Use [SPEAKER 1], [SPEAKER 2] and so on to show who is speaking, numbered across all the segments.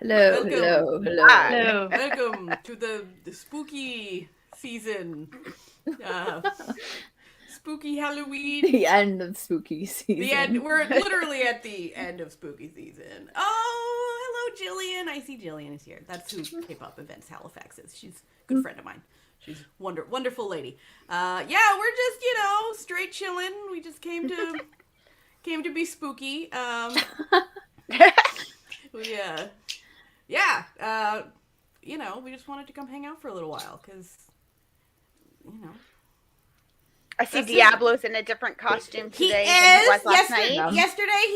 [SPEAKER 1] Hello,
[SPEAKER 2] Welcome.
[SPEAKER 1] hello, hello.
[SPEAKER 3] Hello.
[SPEAKER 2] Welcome to the spooky season. Spooky Halloween.
[SPEAKER 1] The end of spooky season.
[SPEAKER 2] The end. We're literally at the end of spooky season. Oh, hello, Jillian. I see Jillian is here. That's who K-pop Events Halifax is. She's a good friend of mine. She's wonderful lady. Yeah, we're just straight chilling. We just came to be spooky. We just wanted to come hang out for a little while because,
[SPEAKER 3] I see Diablo's in a different costume today
[SPEAKER 4] He
[SPEAKER 3] than he
[SPEAKER 4] is.
[SPEAKER 3] was last night.
[SPEAKER 4] Yesterday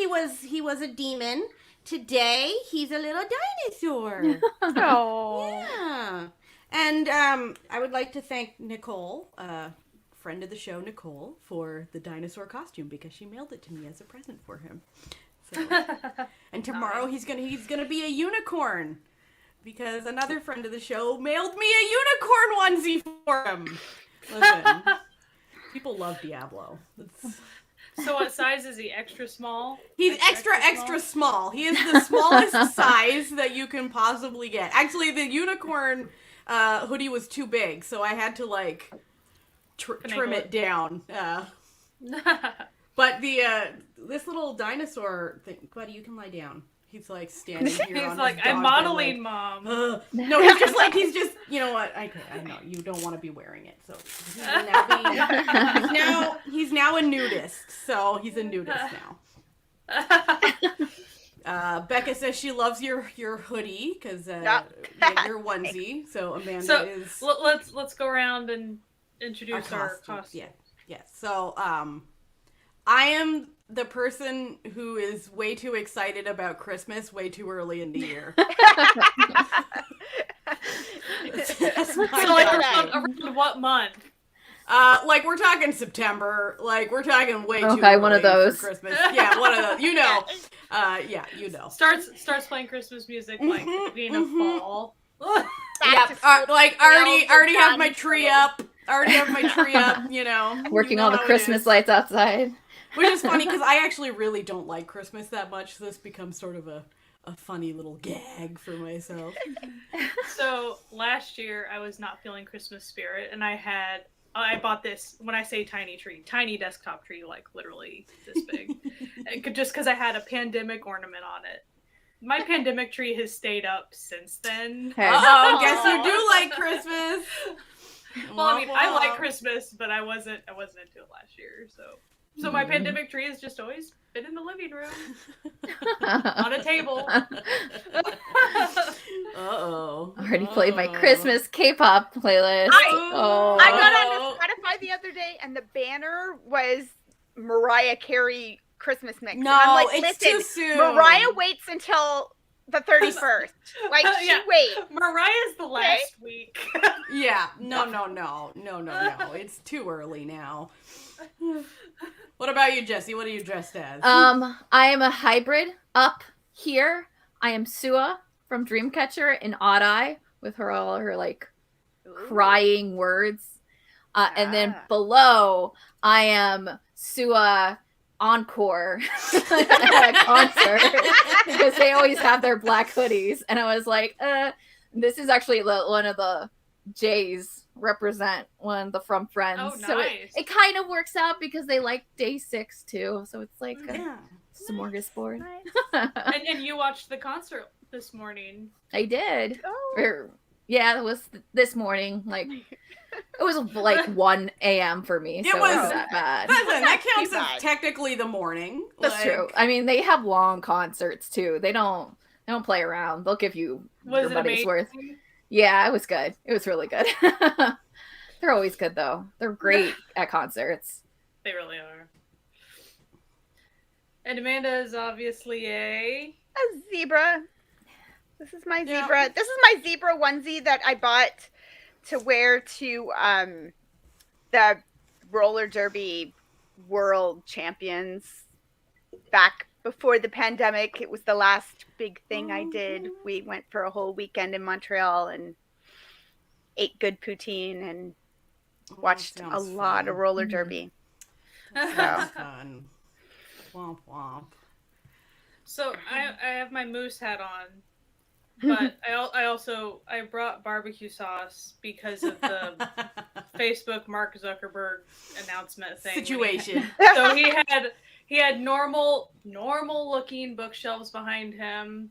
[SPEAKER 4] he was a demon. Today he's a little dinosaur.
[SPEAKER 3] Oh.
[SPEAKER 4] Yeah. And I would like to thank Nicole, friend of the show, Nicole, for the dinosaur costume because she mailed it to me as a present for him. So, and tomorrow he's gonna be a unicorn because another friend of the show mailed me a unicorn onesie for him. Listen, people love Diablo.
[SPEAKER 5] So what size is he? Extra small?
[SPEAKER 2] He's extra small. He is the smallest size that you can possibly get. Actually, the unicorn hoodie was too big, so I had to trim it down. But this little dinosaur thing, buddy, you can lie down. He's like standing here.
[SPEAKER 5] He's
[SPEAKER 2] on
[SPEAKER 5] like,
[SPEAKER 2] his dog
[SPEAKER 5] I'm
[SPEAKER 2] bed,
[SPEAKER 5] modeling, Mom.
[SPEAKER 2] No, he's just, you know what? I know you don't want to be wearing it, so he's now a nudist. So he's a nudist now. Becca says she loves your hoodie because your onesie. So Amanda is.
[SPEAKER 5] Let's go around and introduce our costume.
[SPEAKER 2] Yeah. So I am the person who is way too excited about Christmas way too early in the year. That's my
[SPEAKER 5] around what month?
[SPEAKER 2] We're talking September. We're talking way too
[SPEAKER 1] Okay,
[SPEAKER 2] early
[SPEAKER 1] one of those.
[SPEAKER 2] for Christmas. Yeah, one of those. You know.
[SPEAKER 5] Starts playing Christmas music beginning of fall.
[SPEAKER 2] Yep. Already have my tree up.
[SPEAKER 1] Working all the Christmas lights outside.
[SPEAKER 2] Which is funny because I actually really don't like Christmas that much. So this becomes sort of a funny little gag for myself.
[SPEAKER 5] So last year I was not feeling Christmas spirit, and I bought this, when I say tiny desktop tree, like literally this big, just because I had a pandemic ornament on it. My pandemic tree has stayed up since then.
[SPEAKER 1] Hey.
[SPEAKER 2] Guess you do like Christmas.
[SPEAKER 5] Well, I mean, I like Christmas, but I wasn't into it last year, so my pandemic tree has just always been in the living room on a table.
[SPEAKER 1] Already played my Christmas K-pop playlist.
[SPEAKER 3] I got on Spotify the other day, and the banner was Mariah Carey Christmas mix.
[SPEAKER 2] No,
[SPEAKER 3] and I'm like,
[SPEAKER 2] it's
[SPEAKER 3] listen,
[SPEAKER 2] too soon.
[SPEAKER 3] Mariah waits until the 31st. She waits.
[SPEAKER 5] Mariah's the last week.
[SPEAKER 2] Yeah. No. It's too early now. What about you, Jessie? What are you dressed as?
[SPEAKER 1] I am a hybrid. Up here, I am Sua from Dreamcatcher in Odd Eye with all her crying words. And then below, I am Sua Encore at a concert because they always have their black hoodies. And I was like, this is actually one of the J's represent one of the From Friends.
[SPEAKER 5] Oh, nice.
[SPEAKER 1] So it kind of works out because they like Day 6 too. So it's like a smorgasbord.
[SPEAKER 3] Nice.
[SPEAKER 5] And you watched the concert this morning.
[SPEAKER 1] I did.
[SPEAKER 3] Oh.
[SPEAKER 1] Yeah, it was this morning. It was 1 a.m. for me. So it wasn't that bad.
[SPEAKER 2] Listen, that counts as technically the morning.
[SPEAKER 1] That's true. I mean, they have long concerts too. They don't play around. They'll give you your money's worth. Yeah, it was good. It was really good. They're always good though. They're great at concerts.
[SPEAKER 5] They really are. And Amanda is obviously a
[SPEAKER 3] zebra. This is my zebra. Yeah. This is my zebra onesie that I bought to wear to the roller derby world champions back before the pandemic. It was the last big thing I did. We went for a whole weekend in Montreal and ate good poutine and watched a lot of roller derby.
[SPEAKER 2] That's fun. Womp womp.
[SPEAKER 5] So I have my moose hat on But I brought barbecue sauce because of the Facebook Mark Zuckerberg announcement thing
[SPEAKER 2] situation.
[SPEAKER 5] So he had normal looking bookshelves behind him,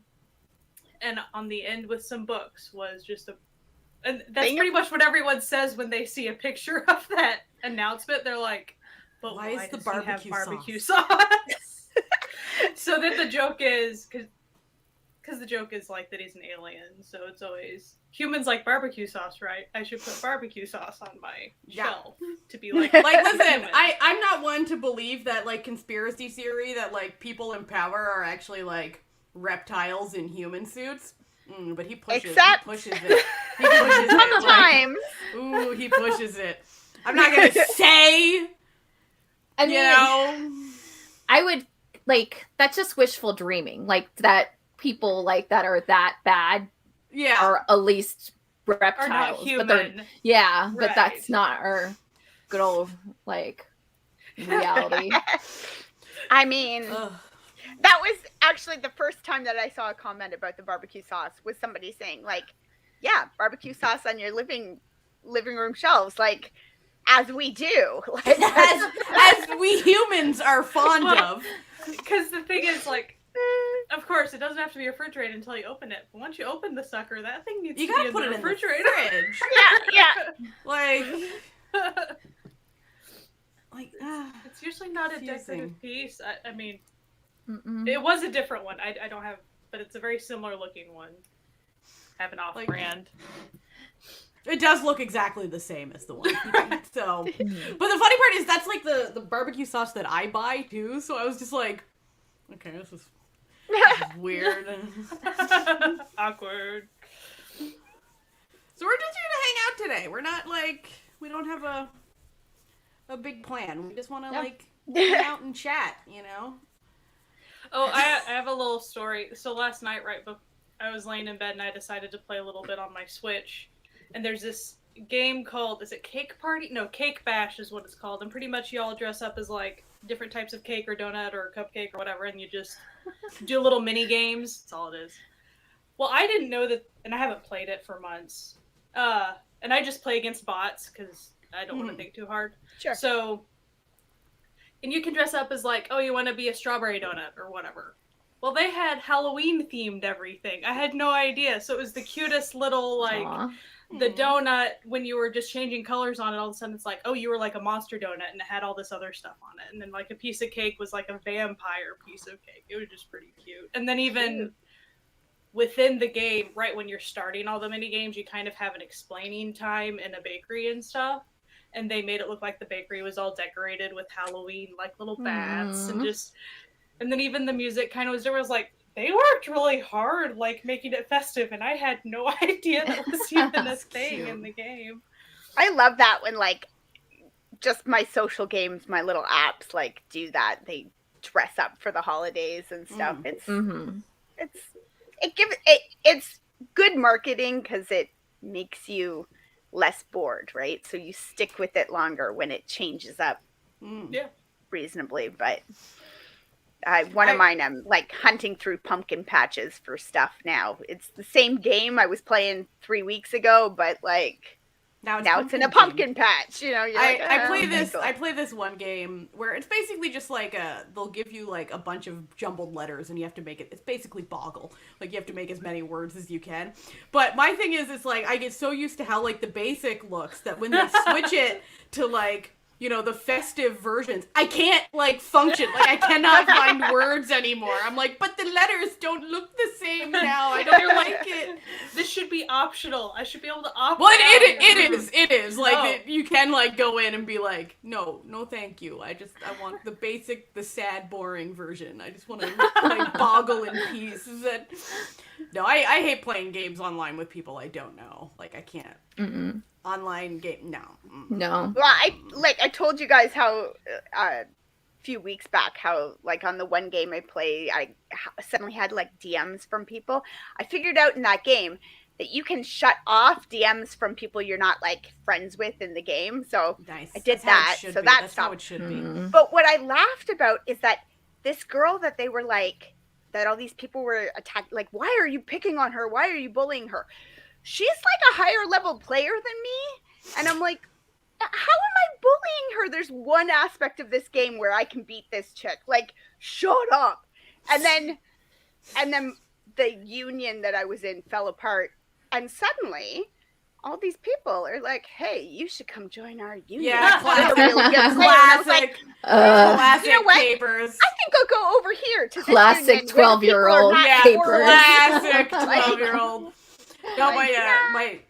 [SPEAKER 5] and on the end with some books was just and that's pretty much what everyone says when they see a picture of that announcement. They're like, but why is the barbecue sauce? So then the joke is because the joke is like that he's an alien, so it's always humans like barbecue sauce, right? I should put barbecue sauce on my shelf to be like
[SPEAKER 2] listen, I'm not one to believe that like conspiracy theory that like people in power are actually like reptiles in human suits. But he pushes it. He pushes it.
[SPEAKER 3] Sometimes.
[SPEAKER 2] Ooh, he pushes it. I'm not gonna say.
[SPEAKER 1] I mean, I would like that's just wishful dreaming. Like that people like that are that bad.
[SPEAKER 2] Yeah.
[SPEAKER 1] Are at least reptiles.
[SPEAKER 5] Are not human.
[SPEAKER 1] But but that's not our good old like reality.
[SPEAKER 3] I mean, that was actually the first time that I saw a comment about the barbecue sauce was somebody saying like, yeah, barbecue sauce on your living room shelves, like as we do, like
[SPEAKER 2] as we humans are fond of.
[SPEAKER 5] Because the thing is, like, of course, it doesn't have to be refrigerated until you open it. But once you open the sucker, that thing needs to be in the refrigerator.
[SPEAKER 2] Fridge.
[SPEAKER 3] Yeah.
[SPEAKER 2] Like
[SPEAKER 5] it's usually not a decorative piece. I mean, it was a different one. I don't have, but it's a very similar looking one. I have an off-brand.
[SPEAKER 2] It does look exactly the same as the one. So, but the funny part is that's like the barbecue sauce that I buy too. So I was just like, okay, this is weird.
[SPEAKER 5] Awkward.
[SPEAKER 2] So we're just here to hang out today. We're not like we don't have a big plan. We just want to like hang out and chat, you know.
[SPEAKER 5] Oh, I have a little story. So last night, right before I was laying in bed, and I decided to play a little bit on my Switch. And there's this game called, is it Cake Party? No, Cake Bash is what it's called. And pretty much you all dress up as like different types of cake or donut or cupcake or whatever, and you just do little mini games. That's all it is. Well, I didn't know that, and I haven't played it for months. And I just play against bots because I don't want to think too hard.
[SPEAKER 3] Sure.
[SPEAKER 5] So, and you can dress up as like, oh, you want to be a strawberry donut or whatever. Well, they had Halloween themed everything. I had no idea. So it was the cutest little like. Aww. The donut, when you were just changing colors on it, all of a sudden it's like, oh, you were like a monster donut, and it had all this other stuff on it. And then like a piece of cake was like a vampire piece of cake. It was just pretty cute. And then even within the game, right when you're starting all the mini games, you kind of have an explaining time in a bakery and stuff. And they made it look like the bakery was all decorated with Halloween, like little bats and then even the music kind of was, there was like, they worked really hard, like, making it festive, and I had no idea that was even a thing in the game.
[SPEAKER 3] I love that when, like, just my social games, my little apps, like, do that. They dress up for the holidays and stuff. It's good marketing because it makes you less bored, right? So you stick with it longer when it changes up reasonably, but... one of mine, I'm like hunting through pumpkin patches for stuff now. It's the same game I was playing 3 weeks ago, but like now it's in a pumpkin patch. You know,
[SPEAKER 2] I play this one game where it's basically just like they'll give you like a bunch of jumbled letters and you have to make it. It's basically Boggle. Like you have to make as many words as you can. But my thing is, it's like I get so used to how like the basic looks that when they switch it to like. You know, the festive versions. I can't, like, function. Like, I cannot find words anymore. I'm like, but the letters don't look the same now. I don't like it.
[SPEAKER 5] This should be optional. I should be able to opt
[SPEAKER 2] Well, it is. Like, you can, like, go in and be like, no, thank you. I want the basic, the sad, boring version. I just want to, like, Boggle in peace. No, I hate playing games online with people I don't know. Like, I can't. Online game, no.
[SPEAKER 3] Well, I told you guys how a few weeks back how like on the one game I play, I suddenly had like DMs from people. I figured out in that game that you can shut off DMs from people you're not like friends with in the game. So
[SPEAKER 2] nice.
[SPEAKER 3] I did that. So that's
[SPEAKER 2] how it should be.
[SPEAKER 3] But what I laughed about is that this girl that they were like that all these people were attacked. Like, why are you picking on her? Why are you bullying her? She's like a higher level player than me. And I'm like, how am I bullying her? There's one aspect of this game where I can beat this chick. Like, shut up. And then the union that I was in fell apart. And suddenly, all these people are like, hey, you should come join our union.
[SPEAKER 2] Yeah, classic.
[SPEAKER 3] Really good player. And I was like,
[SPEAKER 2] Classic
[SPEAKER 3] you know what?
[SPEAKER 2] capers.
[SPEAKER 3] I think I'll go over here to this
[SPEAKER 1] Classic
[SPEAKER 3] union where the people are
[SPEAKER 1] 12-year-old
[SPEAKER 3] not
[SPEAKER 2] Yeah,
[SPEAKER 1] capers.
[SPEAKER 2] classic
[SPEAKER 3] Like-
[SPEAKER 2] 12-year-old. No,
[SPEAKER 3] Like,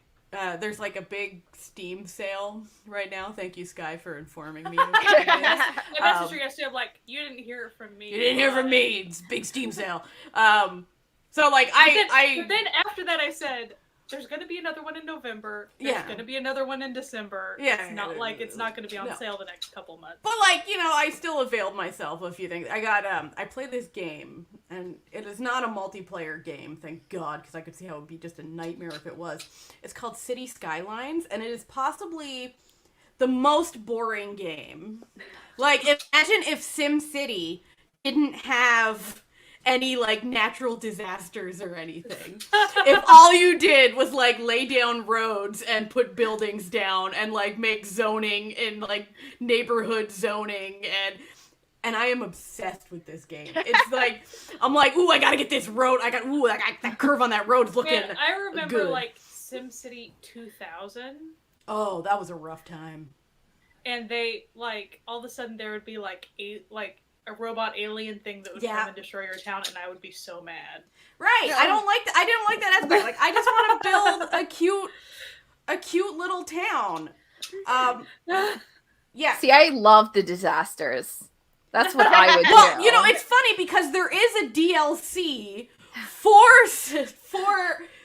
[SPEAKER 2] there's like a big Steam sale right now. Thank you, Sky, for informing me.
[SPEAKER 5] I messaged her yesterday. I'm like, you didn't hear it from me.
[SPEAKER 2] You didn't hear from me. It's a big Steam sale. So like
[SPEAKER 5] But then after that, I said, there's going to be another one in November. There's going to be another one in December.
[SPEAKER 2] Yeah.
[SPEAKER 5] It's not like it's not going to be on sale the next couple months.
[SPEAKER 2] But like, you know, I still availed myself of a few things. I played this game, and it is not a multiplayer game, thank God, because I could see how it would be just a nightmare if it was. It's called City Skylines, and it is possibly the most boring game. Like, imagine if SimCity didn't have any like natural disasters or anything. If all you did was like lay down roads and put buildings down and like make zoning in like neighborhood zoning, and I am obsessed with this game. It's like I'm like, ooh, I gotta get this road. I got that curve on that road is looking
[SPEAKER 5] Man, I remember
[SPEAKER 2] good.
[SPEAKER 5] like SimCity 2000.
[SPEAKER 2] Oh, that was a rough time.
[SPEAKER 5] And they like all of a sudden there would be like a robot alien thing that would come and destroy your town, and I would be so mad.
[SPEAKER 2] Right. I didn't like that aspect. Like, I just want to build a cute little town. Yeah.
[SPEAKER 1] See, I love the disasters. That's what I would do.
[SPEAKER 2] Well, you know, it's funny because there is a DLC for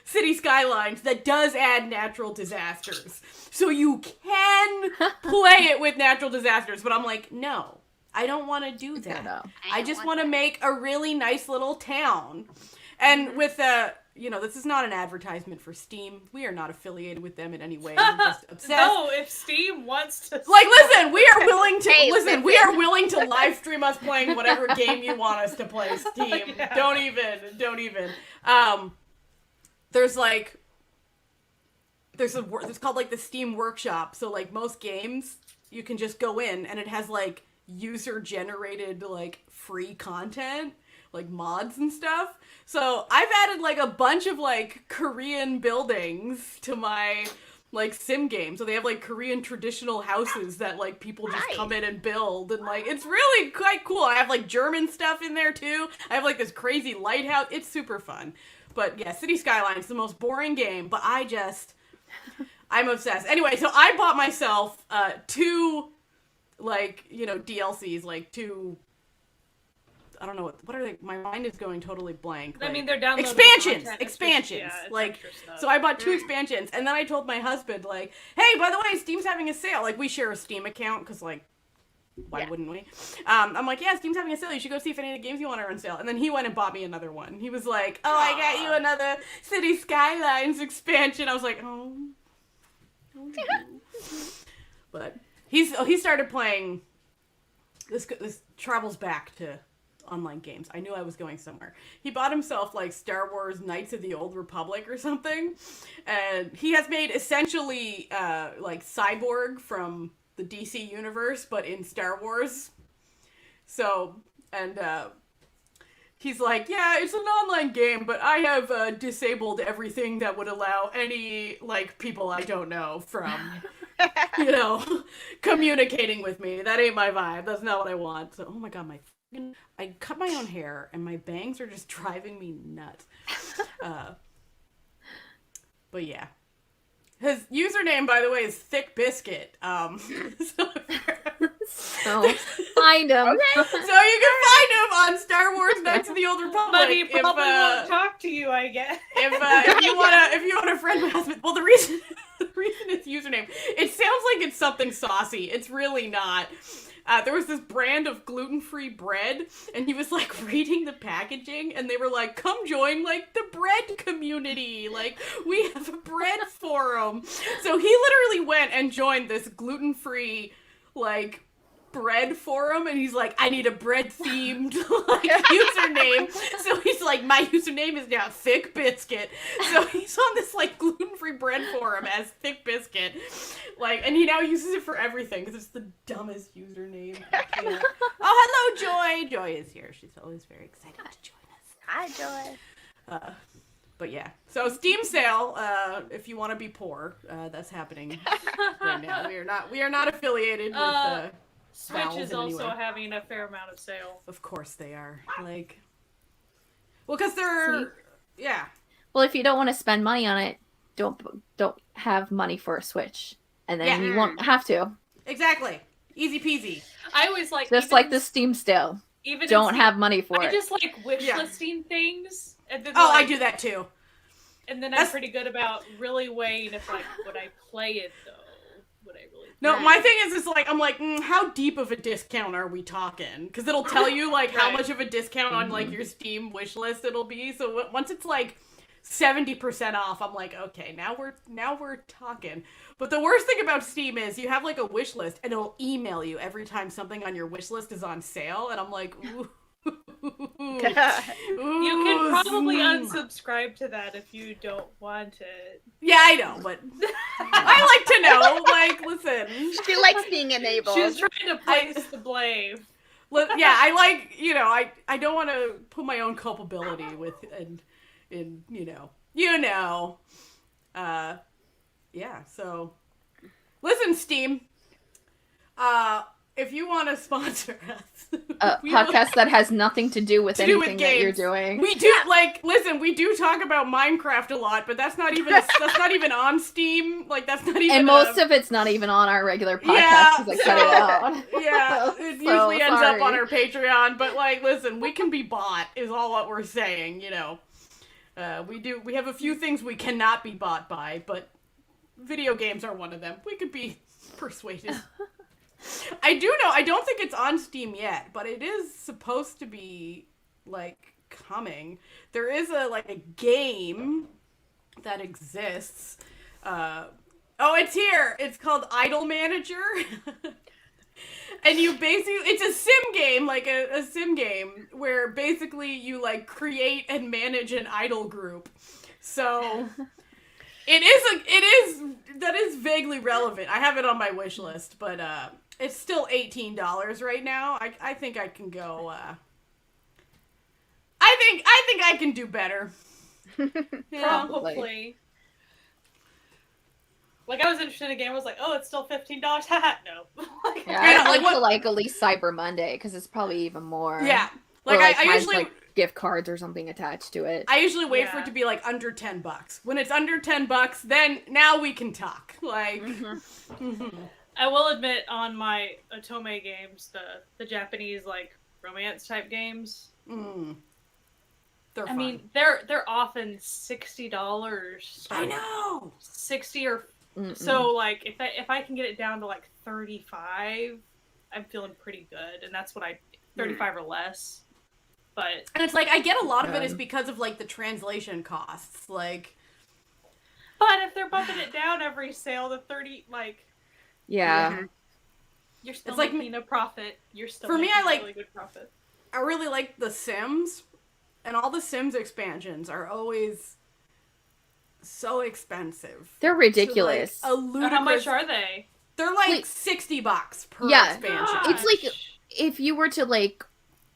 [SPEAKER 2] City Skylines that does add natural disasters. So you can play it with natural disasters, but I'm like, no. I don't want to do that.
[SPEAKER 1] No.
[SPEAKER 2] I just want to make a really nice little town. And with you know, this is not an advertisement for Steam. We are not affiliated with them in any way. We're just obsessed.
[SPEAKER 5] No, if Steam wants to,
[SPEAKER 2] like, listen, we are willing to
[SPEAKER 3] Hey,
[SPEAKER 2] we are willing to live stream us playing whatever game you want us to play, Steam.
[SPEAKER 5] Yeah.
[SPEAKER 2] Don't even. There's like it's called like the Steam Workshop. So like most games, you can just go in and it has like user generated like free content, like mods and stuff. So I've added like a bunch of like Korean buildings to my like sim game. So they have like Korean traditional houses that like people just come in and build, and like it's really quite cool. I have like German stuff in there too. I have like this crazy lighthouse. It's super fun. But yeah, City Skylines, the most boring game, but I'm obsessed. Anyway, so I bought myself two like, you know, DLCs, like two, I don't know, what are they? My mind is going totally blank.
[SPEAKER 5] I
[SPEAKER 2] like,
[SPEAKER 5] mean, they're downloading
[SPEAKER 2] expansions,
[SPEAKER 5] content.
[SPEAKER 2] expansions.
[SPEAKER 5] It's just,
[SPEAKER 2] like,
[SPEAKER 5] extra stuff.
[SPEAKER 2] so I bought two expansions, and then I told my husband, like, hey, by the way, Steam's having a sale. Like, we share a Steam account, because, like, why wouldn't we? I'm like, yeah, Steam's having a sale. You should go see if any of the games you want are on sale. And then he went and bought me another one. He was like, oh, I got you another City Skylines expansion. I was like, oh. But he started playing. This travels back to online games. I knew I was going somewhere. He bought himself like Star Wars Knights of the Old Republic or something, and he has made essentially like Cyborg from the DC universe, but in Star Wars. So, and he's like, yeah, it's an online game, but I have disabled everything that would allow any like people I don't know from you know, communicating with me. That ain't my vibe. That's not what I want. So, oh my god, I cut my own hair, and my bangs are just driving me nuts. But yeah. His username, by the way, is Thick Biscuit. So
[SPEAKER 1] find him.
[SPEAKER 3] Okay.
[SPEAKER 2] So you can find him on Star Wars Knights of the Old Republic.
[SPEAKER 5] But he probably won't talk to you, I guess.
[SPEAKER 2] If you wanna friend my husband, well, the reason his username, it sounds like it's something saucy. It's really not. There was this brand of gluten-free bread, and he was like reading the packaging, and they were like, come join like the bread community, like we have a bread forum. So he literally went and joined this gluten-free like bread forum, and he's like, I need a bread themed like username. So he like, my username is now Thick Biscuit. So he's on this, like, gluten-free bread forum as Thick Biscuit. Like, and he now uses it for everything, because it's the dumbest username. Oh, hello, Joy! Joy is here. She's always very excited to join us.
[SPEAKER 3] Hi, Joy.
[SPEAKER 2] But yeah, so Steam sale. If you want to be poor, that's happening right now. We are not affiliated with
[SPEAKER 5] Switch
[SPEAKER 2] Valve
[SPEAKER 5] is
[SPEAKER 2] in any
[SPEAKER 5] also
[SPEAKER 2] way.
[SPEAKER 5] having a fair amount of sale.
[SPEAKER 2] Of course they are. Like, well, because they're yeah.
[SPEAKER 1] Well, if you don't want to spend money on it, don't have money for a Switch, and then you won't have to.
[SPEAKER 2] Exactly. Easy peasy.
[SPEAKER 5] I always like
[SPEAKER 1] Just like the Steam sale.
[SPEAKER 5] Even
[SPEAKER 1] Don't have money for
[SPEAKER 5] I
[SPEAKER 1] it.
[SPEAKER 5] just like wish listing things, and then
[SPEAKER 2] Oh,
[SPEAKER 5] like,
[SPEAKER 2] I do that too.
[SPEAKER 5] And then I'm pretty good about really weighing if like would I play it though? Would I really?
[SPEAKER 2] No, my thing is like I'm like, how deep of a discount are we talking? Because it'll tell you like how much of a discount on like your Steam wish list it'll be. So once it's like 70% off, I'm like, okay, now we're talking. But the worst thing about Steam is you have like a wish list and it'll email you every time something on your wish list is on sale, and I'm like, ooh.
[SPEAKER 5] You can probably unsubscribe to that if you don't want it.
[SPEAKER 2] Yeah, I know, but I like to know. Like, listen,
[SPEAKER 3] She likes being enabled.
[SPEAKER 5] She's trying to place the blame.
[SPEAKER 2] Yeah, I like, I don't want to put my own culpability with in yeah. So, listen, Steam. If you want to sponsor us,
[SPEAKER 1] A podcast that has nothing to do with anything that you're doing.
[SPEAKER 2] We do listen. We do talk about Minecraft a lot, but that's not even on Steam. Like that's not even.
[SPEAKER 1] And most of it's not even on our regular podcast because I cut it out.
[SPEAKER 2] Yeah, it usually ends up on our Patreon. But like, listen, we can be bought. Is all what we're saying. We have a few things we cannot be bought by, but video games are one of them. We could be persuaded. I do know, I don't think it's on Steam yet, but it is supposed to be, like, coming. There is a game that exists. It's here! It's called Idol Manager. And you basically, it's a sim game, like a sim game, where basically you, like, create and manage an idol group. So... that is vaguely relevant. I have it on my wish list, but it's still $18 right now. I think I can go. I think I can do better.
[SPEAKER 5] Probably. Like I was interested in a game. I was like, oh, it's still $15. Haha, no.
[SPEAKER 1] Yeah, I like to at least Cyber Monday because it's probably even more.
[SPEAKER 2] Yeah,
[SPEAKER 1] like I usually gift cards or something attached to it.
[SPEAKER 2] I usually wait for it to be like under $10. When it's under $10, then now we can talk. Like,
[SPEAKER 5] I will admit on my Otome games, the Japanese like romance type games.
[SPEAKER 2] They're fun.
[SPEAKER 5] I mean, they're often $60.
[SPEAKER 2] I know.
[SPEAKER 5] 60 or so. Like if I can get it down to like 35, I'm feeling pretty good, and that's what 35 or less. But
[SPEAKER 2] and it's like I get a lot of it is because of like the translation costs, like.
[SPEAKER 5] But if they're bumping it down every sale to 30, like.
[SPEAKER 1] Yeah.
[SPEAKER 5] You're still making a profit. You're still
[SPEAKER 2] for me.
[SPEAKER 5] I
[SPEAKER 2] like
[SPEAKER 5] really good profit.
[SPEAKER 2] I really like the Sims, and all the Sims expansions are always so expensive.
[SPEAKER 1] They're ridiculous.
[SPEAKER 2] To, like, a ludicrous.
[SPEAKER 5] How much are they?
[SPEAKER 2] They're like $60 per expansion.
[SPEAKER 1] It's like if you were to like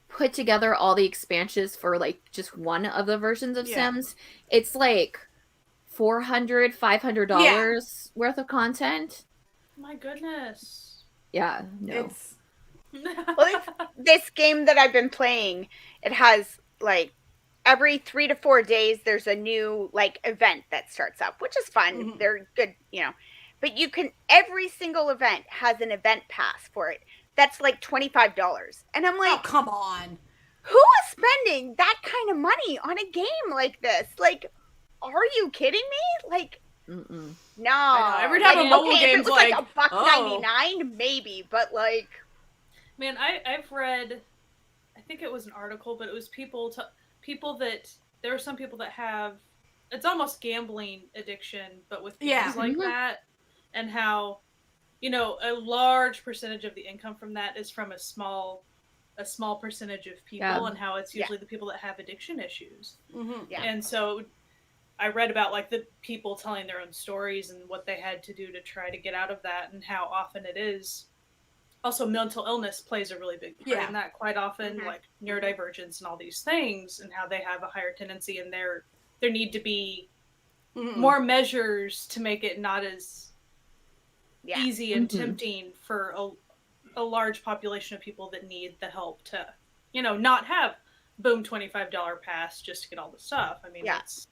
[SPEAKER 1] put together all the expansions for like just one of the versions of Sims, it's like $400, $500 worth of content.
[SPEAKER 5] My goodness.
[SPEAKER 1] Yeah, no.
[SPEAKER 3] This game that I've been playing, it has like every 3 to 4 days there's a new like event that starts up, which is fun. They're good, but you can, every single event has an event pass for it. That's like $25. And I'm like,
[SPEAKER 2] oh, come on.
[SPEAKER 3] Who is spending that kind of money on a game like this? Like, are you kidding me? Like, no.
[SPEAKER 2] I know. Every time a mobile game's
[SPEAKER 3] if it was like $1.99, maybe, but like.
[SPEAKER 5] Man, I've read, I think it was an article, but it was people that, there are some people that have, it's almost gambling addiction, but with games like that, and how, a large percentage of the income from that is from a small a small percentage of people,
[SPEAKER 1] Yeah.
[SPEAKER 5] and how it's usually the people that have addiction issues.
[SPEAKER 3] Yeah.
[SPEAKER 5] And so I read about like the people telling their own stories and what they had to do to try to get out of that, and how often it is. Also, mental illness plays a really big part in that. Quite often, like neurodivergence and all these things, and how they have a higher tendency, and there need to be more measures to make it not as easy and tempting for a large population of people that need the help to, not have boom $25 pass just to get all the stuff. I mean, it's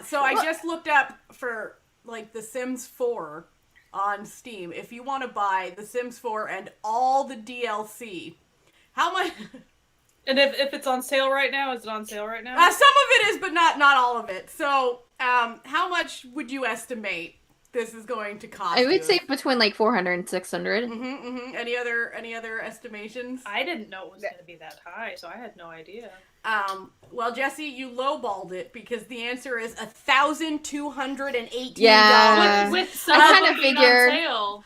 [SPEAKER 2] so I just looked up for like The Sims 4 on Steam. If you want to buy The Sims 4 and all the DLC, how much?
[SPEAKER 5] And if it's on sale right now, is it on sale right now?
[SPEAKER 2] Some of it is, but not all of it. So, how much would you estimate this is going to cost?
[SPEAKER 1] I would say between like 400 and 600.
[SPEAKER 2] Any other estimations?
[SPEAKER 5] I didn't know it was going to be that high, so I had no idea.
[SPEAKER 2] Well, Jesse, you lowballed it because the answer is $1,218.
[SPEAKER 1] Yeah.
[SPEAKER 5] With some
[SPEAKER 1] I
[SPEAKER 5] of
[SPEAKER 1] kind
[SPEAKER 5] them
[SPEAKER 1] of
[SPEAKER 5] being
[SPEAKER 1] figured.
[SPEAKER 5] on sale.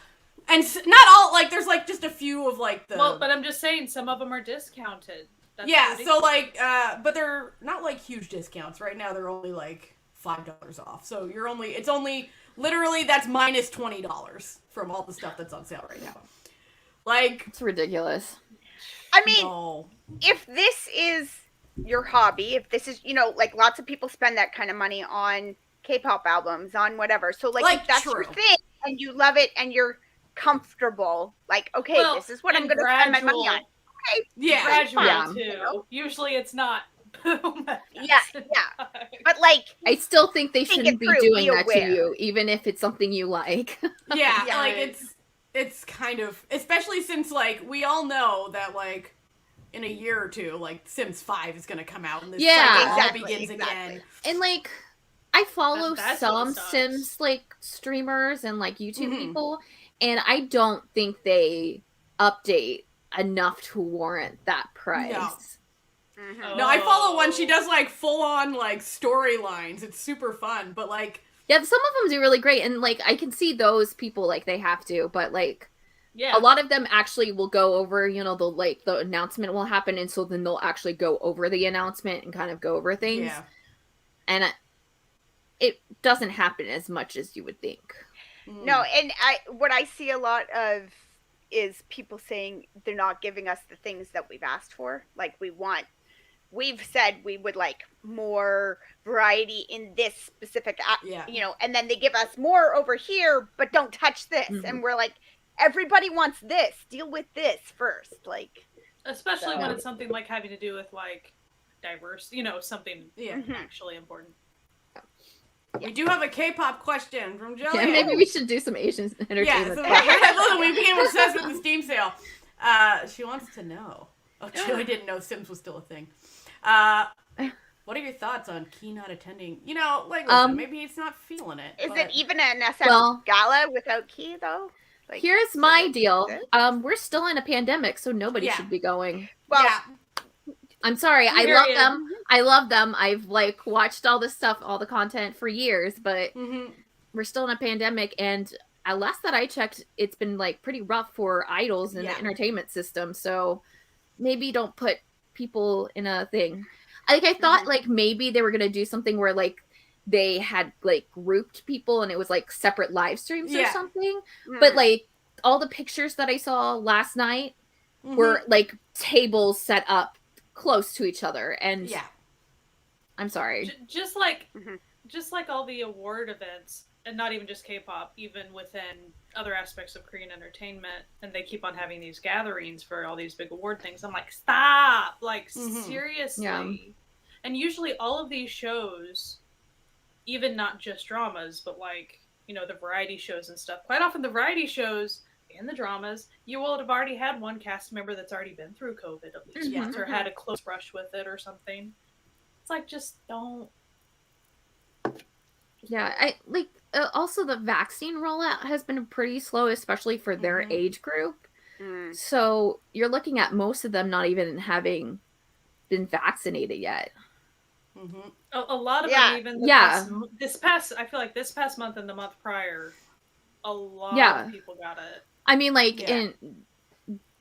[SPEAKER 2] And not all, like, there's like just a few of like the.
[SPEAKER 5] Well, but I'm just saying some of them are discounted. That's
[SPEAKER 2] so like, but they're not like huge discounts right now. They're only like $5 off. So it's only literally that's minus $20 from all the stuff that's on sale right now. Like,
[SPEAKER 1] It's ridiculous.
[SPEAKER 3] I mean, if this is your hobby, if this is, like lots of people spend that kind of money on K-pop albums, on whatever. So like if that's your thing and you love it and you're comfortable, like, okay, this is what I'm going to spend my money on. Okay.
[SPEAKER 5] Gradual too. Usually it's not boom.
[SPEAKER 3] But like,
[SPEAKER 1] I still think they shouldn't be doing that
[SPEAKER 3] aware.
[SPEAKER 1] to you, even if it's something you like.
[SPEAKER 2] Like it's kind of, especially since like we all know that like in a year or two, like Sims 5 is gonna come out and this cycle all begins again.
[SPEAKER 1] And like, I follow
[SPEAKER 5] That's
[SPEAKER 1] some
[SPEAKER 5] what sucks.
[SPEAKER 1] Sims like streamers and like YouTube people, and I don't think they update enough to warrant that price.
[SPEAKER 2] No, I follow one. She does like full on like storylines. It's super fun, but like
[SPEAKER 1] Yeah, some of them do really great, and like I can see those people like they have to, but like
[SPEAKER 5] Yeah.
[SPEAKER 1] a lot of them actually will go over, the announcement will happen, and so then they'll actually go over the announcement and kind of go over things.
[SPEAKER 2] Yeah.
[SPEAKER 1] And it doesn't happen as much as you would think.
[SPEAKER 3] no, and what I see a lot of is people saying they're not giving us the things that we've asked for. Like we've said we would like more variety in this specific, and then they give us more over here, but don't touch this. And we're like, everybody wants this. Deal with this first. Like,
[SPEAKER 5] especially when it's something like having to do with like diverse, something actually important.
[SPEAKER 2] we do have a K-pop question from Jillian.
[SPEAKER 1] Yeah, maybe we should do some Asian entertainment.
[SPEAKER 2] Listen, we became obsessed with the Steam sale. She wants to know. Oh, Jillian didn't know Sims was still a thing. What are your thoughts on Key not attending? Listen, maybe he's not feeling it.
[SPEAKER 3] is it even an SM gala without Key though? Like,
[SPEAKER 1] here's my deal. We're still in a pandemic, so nobody should be going.
[SPEAKER 3] Well,
[SPEAKER 1] I'm sorry. I love them. I love them. I've like watched all this stuff, all the content for years, but we're still in a pandemic, and last that I checked, it's been like pretty rough for idols in the entertainment system. So maybe don't put people in a thing. Like I thought like maybe they were going to do something where like they had like grouped people and it was like separate live streams or something. But like all the pictures that I saw last night were like tables set up close to each other, and I'm sorry.
[SPEAKER 5] Just like all the award events, and not even just K-pop, even within other aspects of Korean entertainment, and they keep on having these gatherings for all these big award things. I'm like, stop! Like, seriously.
[SPEAKER 1] Yeah.
[SPEAKER 5] And usually all of these shows, even not just dramas, but like, the variety shows and stuff, quite often the variety shows and the dramas, you will have already had one cast member that's already been through COVID at least once, or had a close brush with it or something. It's like, just don't.
[SPEAKER 1] I like also the vaccine rollout has been pretty slow, especially for their age group. So you're looking at most of them not even having been vaccinated yet.
[SPEAKER 5] A lot of them, even this past, I feel like this past month and the month prior, a lot of people got it.
[SPEAKER 1] I mean, like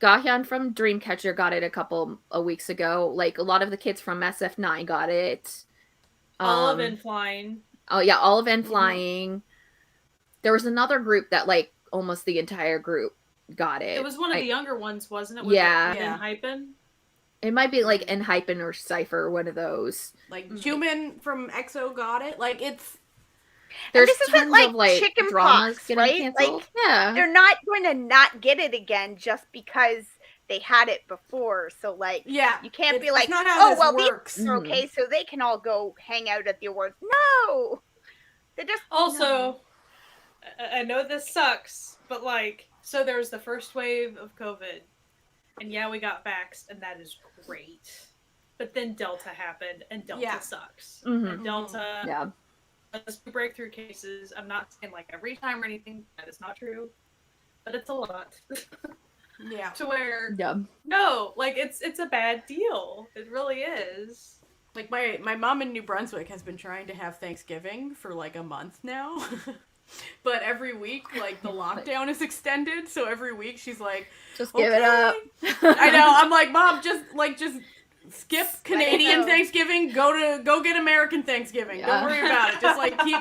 [SPEAKER 1] Gahyun from Dreamcatcher got it a couple of weeks ago. Like, a lot of the kids from SF9 got it.
[SPEAKER 5] Olive and Flying.
[SPEAKER 1] Oh, yeah, Olive and Flying. There was another group that, like, almost the entire group got it.
[SPEAKER 5] It was one of the younger ones, wasn't it?
[SPEAKER 1] Yeah.
[SPEAKER 5] Hypen?
[SPEAKER 1] It might be, like, Enhypen or Cypher, one of those.
[SPEAKER 2] Like, Human from EXO got it. Like, it's...
[SPEAKER 1] There's
[SPEAKER 3] this isn't
[SPEAKER 1] tons
[SPEAKER 3] like
[SPEAKER 1] of, like,
[SPEAKER 3] chicken
[SPEAKER 1] dramas
[SPEAKER 3] pox,
[SPEAKER 1] getting
[SPEAKER 3] right?
[SPEAKER 1] canceled.
[SPEAKER 3] Like,
[SPEAKER 1] yeah.
[SPEAKER 3] they're not going to not get it again just because they had it before. So, like,
[SPEAKER 2] Yeah.
[SPEAKER 3] you can't be
[SPEAKER 2] it's
[SPEAKER 3] like,
[SPEAKER 2] not how
[SPEAKER 3] oh,
[SPEAKER 2] this
[SPEAKER 3] well,
[SPEAKER 2] works.
[SPEAKER 3] these are okay, so they can all go hang out at the awards. No! They just...
[SPEAKER 5] Also, I know this sucks, but, like, so there was the first wave of COVID, and yeah, we got vaxxed, and that is great. But then Delta happened, and Delta sucks. And Delta has breakthrough cases. I'm not saying, like, every time or anything. That is not true. But it's a lot.
[SPEAKER 2] Yeah.
[SPEAKER 5] To where,
[SPEAKER 1] Yeah.
[SPEAKER 5] no, like, it's a bad deal. It really is.
[SPEAKER 2] Like, my mom in New Brunswick has been trying to have Thanksgiving for, like, a month now. But every week, like, the lockdown is extended, so every week she's like,
[SPEAKER 1] Just give it up.
[SPEAKER 2] I know, I'm like, Mom, just skip Canadian Thanksgiving, go get American Thanksgiving.
[SPEAKER 1] Yeah.
[SPEAKER 2] Don't worry about it. Just, like, keep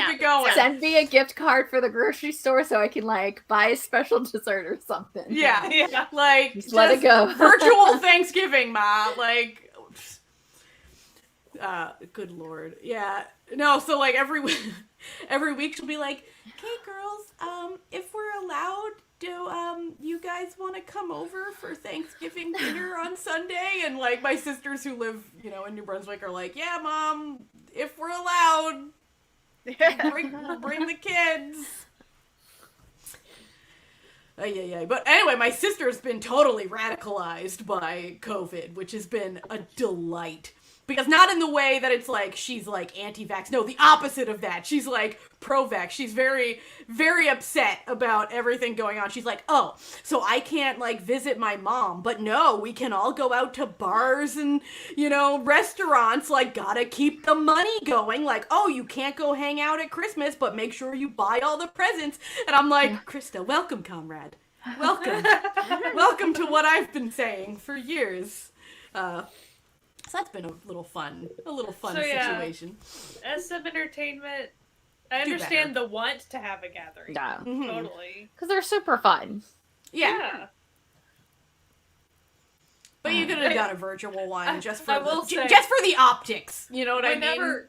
[SPEAKER 2] it going.
[SPEAKER 1] Send me a gift card for the grocery store so I can, like, buy a special dessert or something.
[SPEAKER 2] Yeah.
[SPEAKER 5] Yeah.
[SPEAKER 2] Like,
[SPEAKER 1] Just let it go.
[SPEAKER 2] Virtual Thanksgiving, Ma. Like, good Lord. Yeah. No, so, like, every week she'll be like, "Okay, girls, if we're allowed, do you guys want to come over for Thanksgiving dinner on Sunday?" And, like, my sisters who live, you know, in New Brunswick are like, "Yeah, Mom, if we're allowed, we'll bring the kids." Yeah. But anyway, my sister's been totally radicalized by COVID, which has been a delight. Because not in the way that it's like, she's like anti-vax. No, the opposite of that. She's like pro-vax. She's very, very upset about everything going on. She's like, oh, so I can't like visit my mom. But no, we can all go out to bars and, you know, restaurants. Like, gotta keep the money going. Like, oh, you can't go hang out at Christmas, but make sure you buy all the presents. And I'm like, Krista, welcome, comrade. Welcome. Welcome to what I've been saying for years. So that's been a little fun situation.
[SPEAKER 5] As some entertainment, I understand the want to have a gathering.
[SPEAKER 1] Yeah.
[SPEAKER 5] Totally.
[SPEAKER 1] Because they're super fun.
[SPEAKER 2] Yeah. But you could have done a virtual one just for the optics. You know what I mean?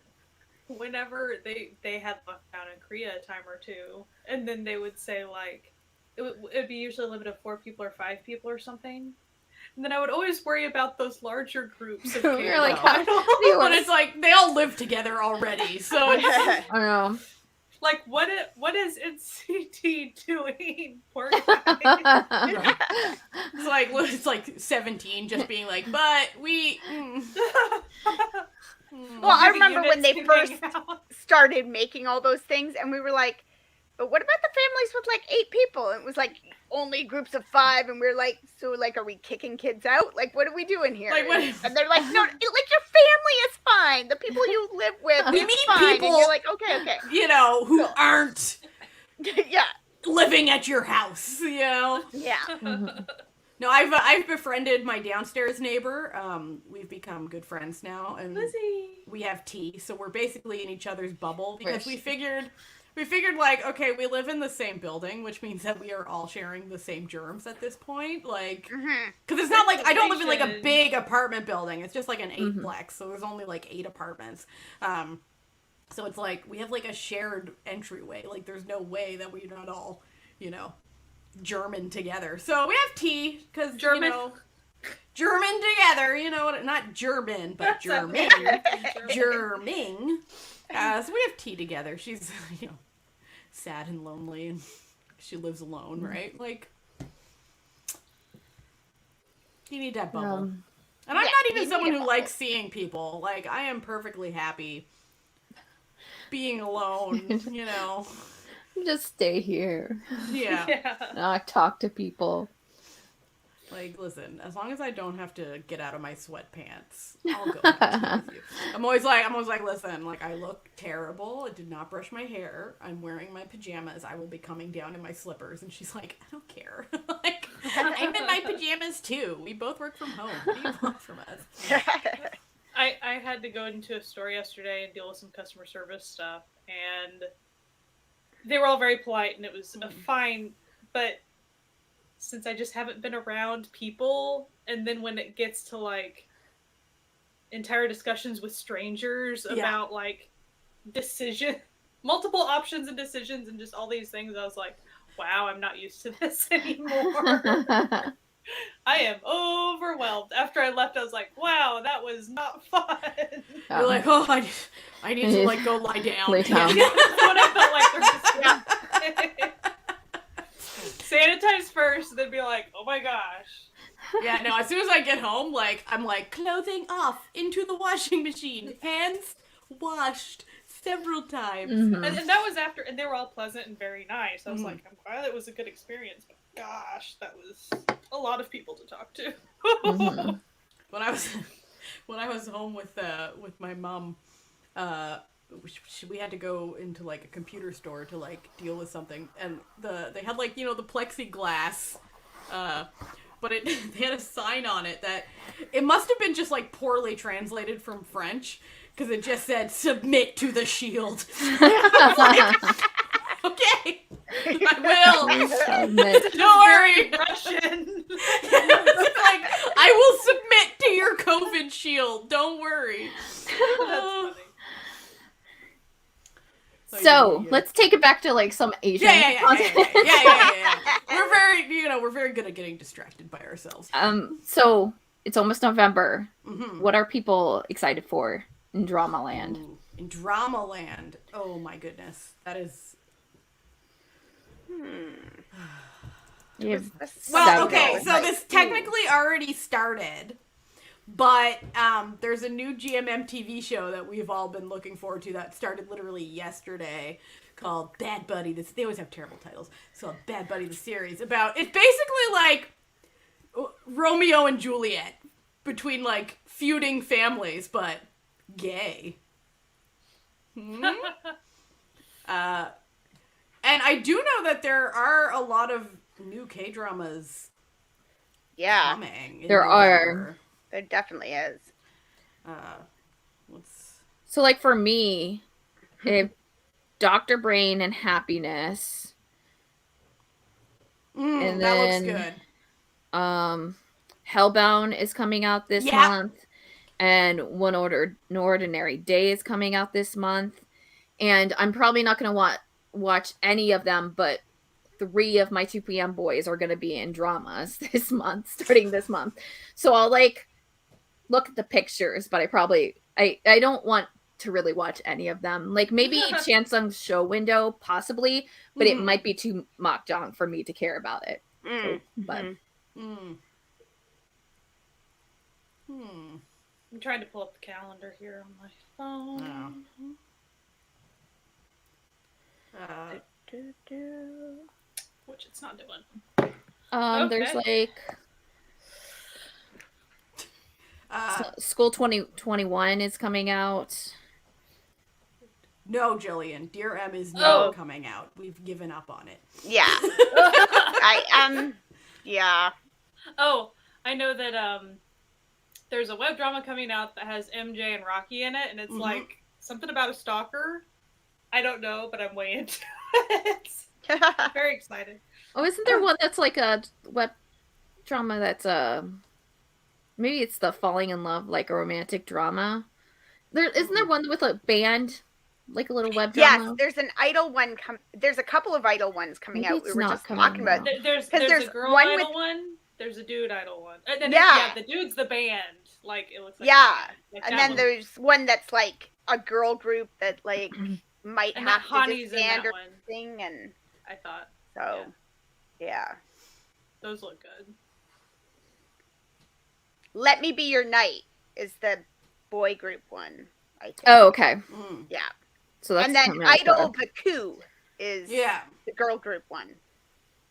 [SPEAKER 5] Whenever they had lockdown in Korea a time or two, and then they would say like, it'd be usually a limit of 4 people or 5 people or something. And then I would always worry about those larger groups of kids.
[SPEAKER 1] You're like,
[SPEAKER 2] but it's like they all live together already, so it's,
[SPEAKER 1] I know.
[SPEAKER 5] Like, what is NCT doing? Poor
[SPEAKER 1] Yeah.
[SPEAKER 2] it's like 17 just being like, but we.
[SPEAKER 3] Well, I remember when they first started making all those things, and we were like, but what about the families with like 8 people? And it was like only groups of 5, and we're like, so like, are we kicking kids out? Like, what are we doing here?
[SPEAKER 2] Like, what?
[SPEAKER 3] And they're like, no, like your family is fine. The people you live with,
[SPEAKER 2] We
[SPEAKER 3] is
[SPEAKER 2] mean
[SPEAKER 3] fine.
[SPEAKER 2] people,
[SPEAKER 3] and you're like, okay,
[SPEAKER 2] you know, who aren't
[SPEAKER 3] yeah,
[SPEAKER 2] living at your house, you know.
[SPEAKER 3] yeah.
[SPEAKER 2] No, I've befriended my downstairs neighbor. We've become good friends now, and we have tea, so we're basically in each other's bubble because we figured like, okay, we live in the same building, which means that we are all sharing the same germs at this point, like, because it's not like I don't live in like a big apartment building. It's just like an 8-plex, so there's only like 8 apartments. So it's like we have like a shared entryway. Like, there's no way that we're not all, you know, German together. So we have tea because you know, German together. You know, not German, but German, Germing. So we have tea together. She's, you know, sad and lonely, and she lives alone, right? Like, you need that bubble. And I'm not even someone who likes seeing people. Like, I am perfectly happy being alone, you know.
[SPEAKER 1] Just stay here.
[SPEAKER 2] Yeah.
[SPEAKER 1] Not talk to people.
[SPEAKER 2] Like, listen, as long as I don't have to get out of my sweatpants, I'll go with you. I'm always like, listen, like, I look terrible. I did not brush my hair. I'm wearing my pajamas. I will be coming down in my slippers. And she's like, I don't care. Like, I'm in my pajamas too. We both work from home. What do you want from us?
[SPEAKER 5] I had to go into a store yesterday and deal with some customer service stuff, and they were all very polite, and it was fine, but since I just haven't been around people, and then when it gets to, like, entire discussions with strangers about, like, multiple options and decisions and just all these things, I was like, wow, I'm not used to this anymore. I am overwhelmed. After I left, I was like, wow, that was not fun.
[SPEAKER 2] You're like, oh, I need to, like, go lie down.
[SPEAKER 1] Lay down.
[SPEAKER 5] Yeah, that's what I felt like. Sanitize first, then be like, oh my gosh.
[SPEAKER 2] Yeah, no, as soon as I get home, like, I'm like, clothing off, into the washing machine, hands washed several times.
[SPEAKER 1] Mm-hmm.
[SPEAKER 5] And that was after, and they were all pleasant and very nice. I was like, I'm glad it was a good experience, but gosh, that was a lot of people to talk to.
[SPEAKER 1] Mm-hmm.
[SPEAKER 2] When I was home with my mom, we had to go into, like, a computer store to, like, deal with something, and they had, like, you know, the plexiglass, but they had a sign on it that it must have been just, like, poorly translated from French, because it just said, submit to the shield. Like, okay, I will. Don't worry.
[SPEAKER 5] Russian.
[SPEAKER 2] Like, I will submit to your COVID shield. Don't worry.
[SPEAKER 5] That's funny.
[SPEAKER 1] So let's take it back to, like, some Asian content.
[SPEAKER 2] Yeah. We're very good at getting distracted by ourselves.
[SPEAKER 1] So it's almost November.
[SPEAKER 2] Mm-hmm.
[SPEAKER 1] What are people excited for in Drama Land?
[SPEAKER 2] Ooh, in Drama Land, oh my goodness, that is. Well, okay, so this technically already started, but there's a new GMM TV show that we've all been looking forward to that started literally yesterday called Bad Buddy. They always have terrible titles. It's called Bad Buddy the series. It's basically like Romeo and Juliet between, like, feuding families, but gay. And I do know that there are a lot of new K-dramas coming.
[SPEAKER 1] There are.
[SPEAKER 3] There definitely is.
[SPEAKER 1] So, like, for me, if Dr. Brain and Happiness. And
[SPEAKER 2] that
[SPEAKER 1] then,
[SPEAKER 2] looks good.
[SPEAKER 1] Hellbound is coming out this month. And One Ordinary Day is coming out this month. And I'm probably not going to watch any of them, but 3 of my 2 p.m. boys are going to be in dramas this month, starting this month. So I'll, like, look at the pictures, but I don't want to really watch any of them. Like, maybe Chansung's show window, possibly, but it might be too mahjong for me to care about it. So, but
[SPEAKER 5] I'm trying to pull up the calendar here on my phone. Which it's not doing.
[SPEAKER 1] There's, like, School 2021 is coming out.
[SPEAKER 2] No, Jillian. Dear M is not coming out. We've given up on it.
[SPEAKER 3] Yeah. Yeah.
[SPEAKER 5] Oh, I know that there's a web drama coming out that has MJ and Rocky in it, and it's like something about a stalker. I don't know, but I'm way into it. I'm very excited.
[SPEAKER 1] Oh, isn't there one that's like a web drama that's maybe it's the Falling in Love, like a romantic drama? Isn't there one with a band, like a little web drama?
[SPEAKER 3] Yes, there's an idol one. There's a couple of idol ones coming
[SPEAKER 1] Maybe
[SPEAKER 3] out. We were just talking about.
[SPEAKER 5] There's a girl
[SPEAKER 3] one
[SPEAKER 5] idol one. There's a dude idol one. And then the dude's the band. Like, it looks like.
[SPEAKER 3] Yeah,
[SPEAKER 5] like
[SPEAKER 3] and then there's one that's like a girl group that, like, might
[SPEAKER 5] and
[SPEAKER 3] have
[SPEAKER 5] Hani's
[SPEAKER 3] to disband
[SPEAKER 5] in that
[SPEAKER 3] or
[SPEAKER 5] one.
[SPEAKER 3] something, and
[SPEAKER 5] I thought.
[SPEAKER 3] so, yeah.
[SPEAKER 5] Those look good.
[SPEAKER 3] Let Me Be Your Knight is the boy group one, I think.
[SPEAKER 1] Oh, okay.
[SPEAKER 3] Yeah.
[SPEAKER 1] So that's
[SPEAKER 3] and then
[SPEAKER 1] coming out
[SPEAKER 3] Idol
[SPEAKER 1] quick.
[SPEAKER 3] the Coup is the girl group one.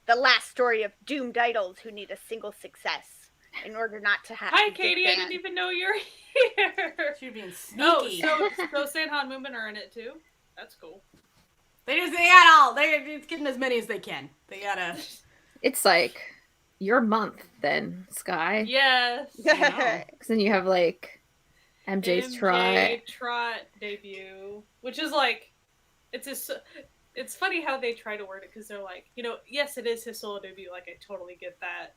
[SPEAKER 3] The last story of doomed idols who need a single success in order not to have
[SPEAKER 5] Hi,
[SPEAKER 3] to
[SPEAKER 5] Katie. I
[SPEAKER 3] disband.
[SPEAKER 5] didn't even know you're here.
[SPEAKER 2] She's being sneaky.
[SPEAKER 5] Oh, so Sanhan Moomin are in it too? That's cool.
[SPEAKER 2] They're getting as many as they can. They gotta.
[SPEAKER 1] It's like your month then, Sky.
[SPEAKER 5] Yes.
[SPEAKER 1] Because then you have like MJ's
[SPEAKER 5] Trot debut, which is like, it's funny how they try to word it, because they're like, yes, it is his solo debut. Like, I totally get that.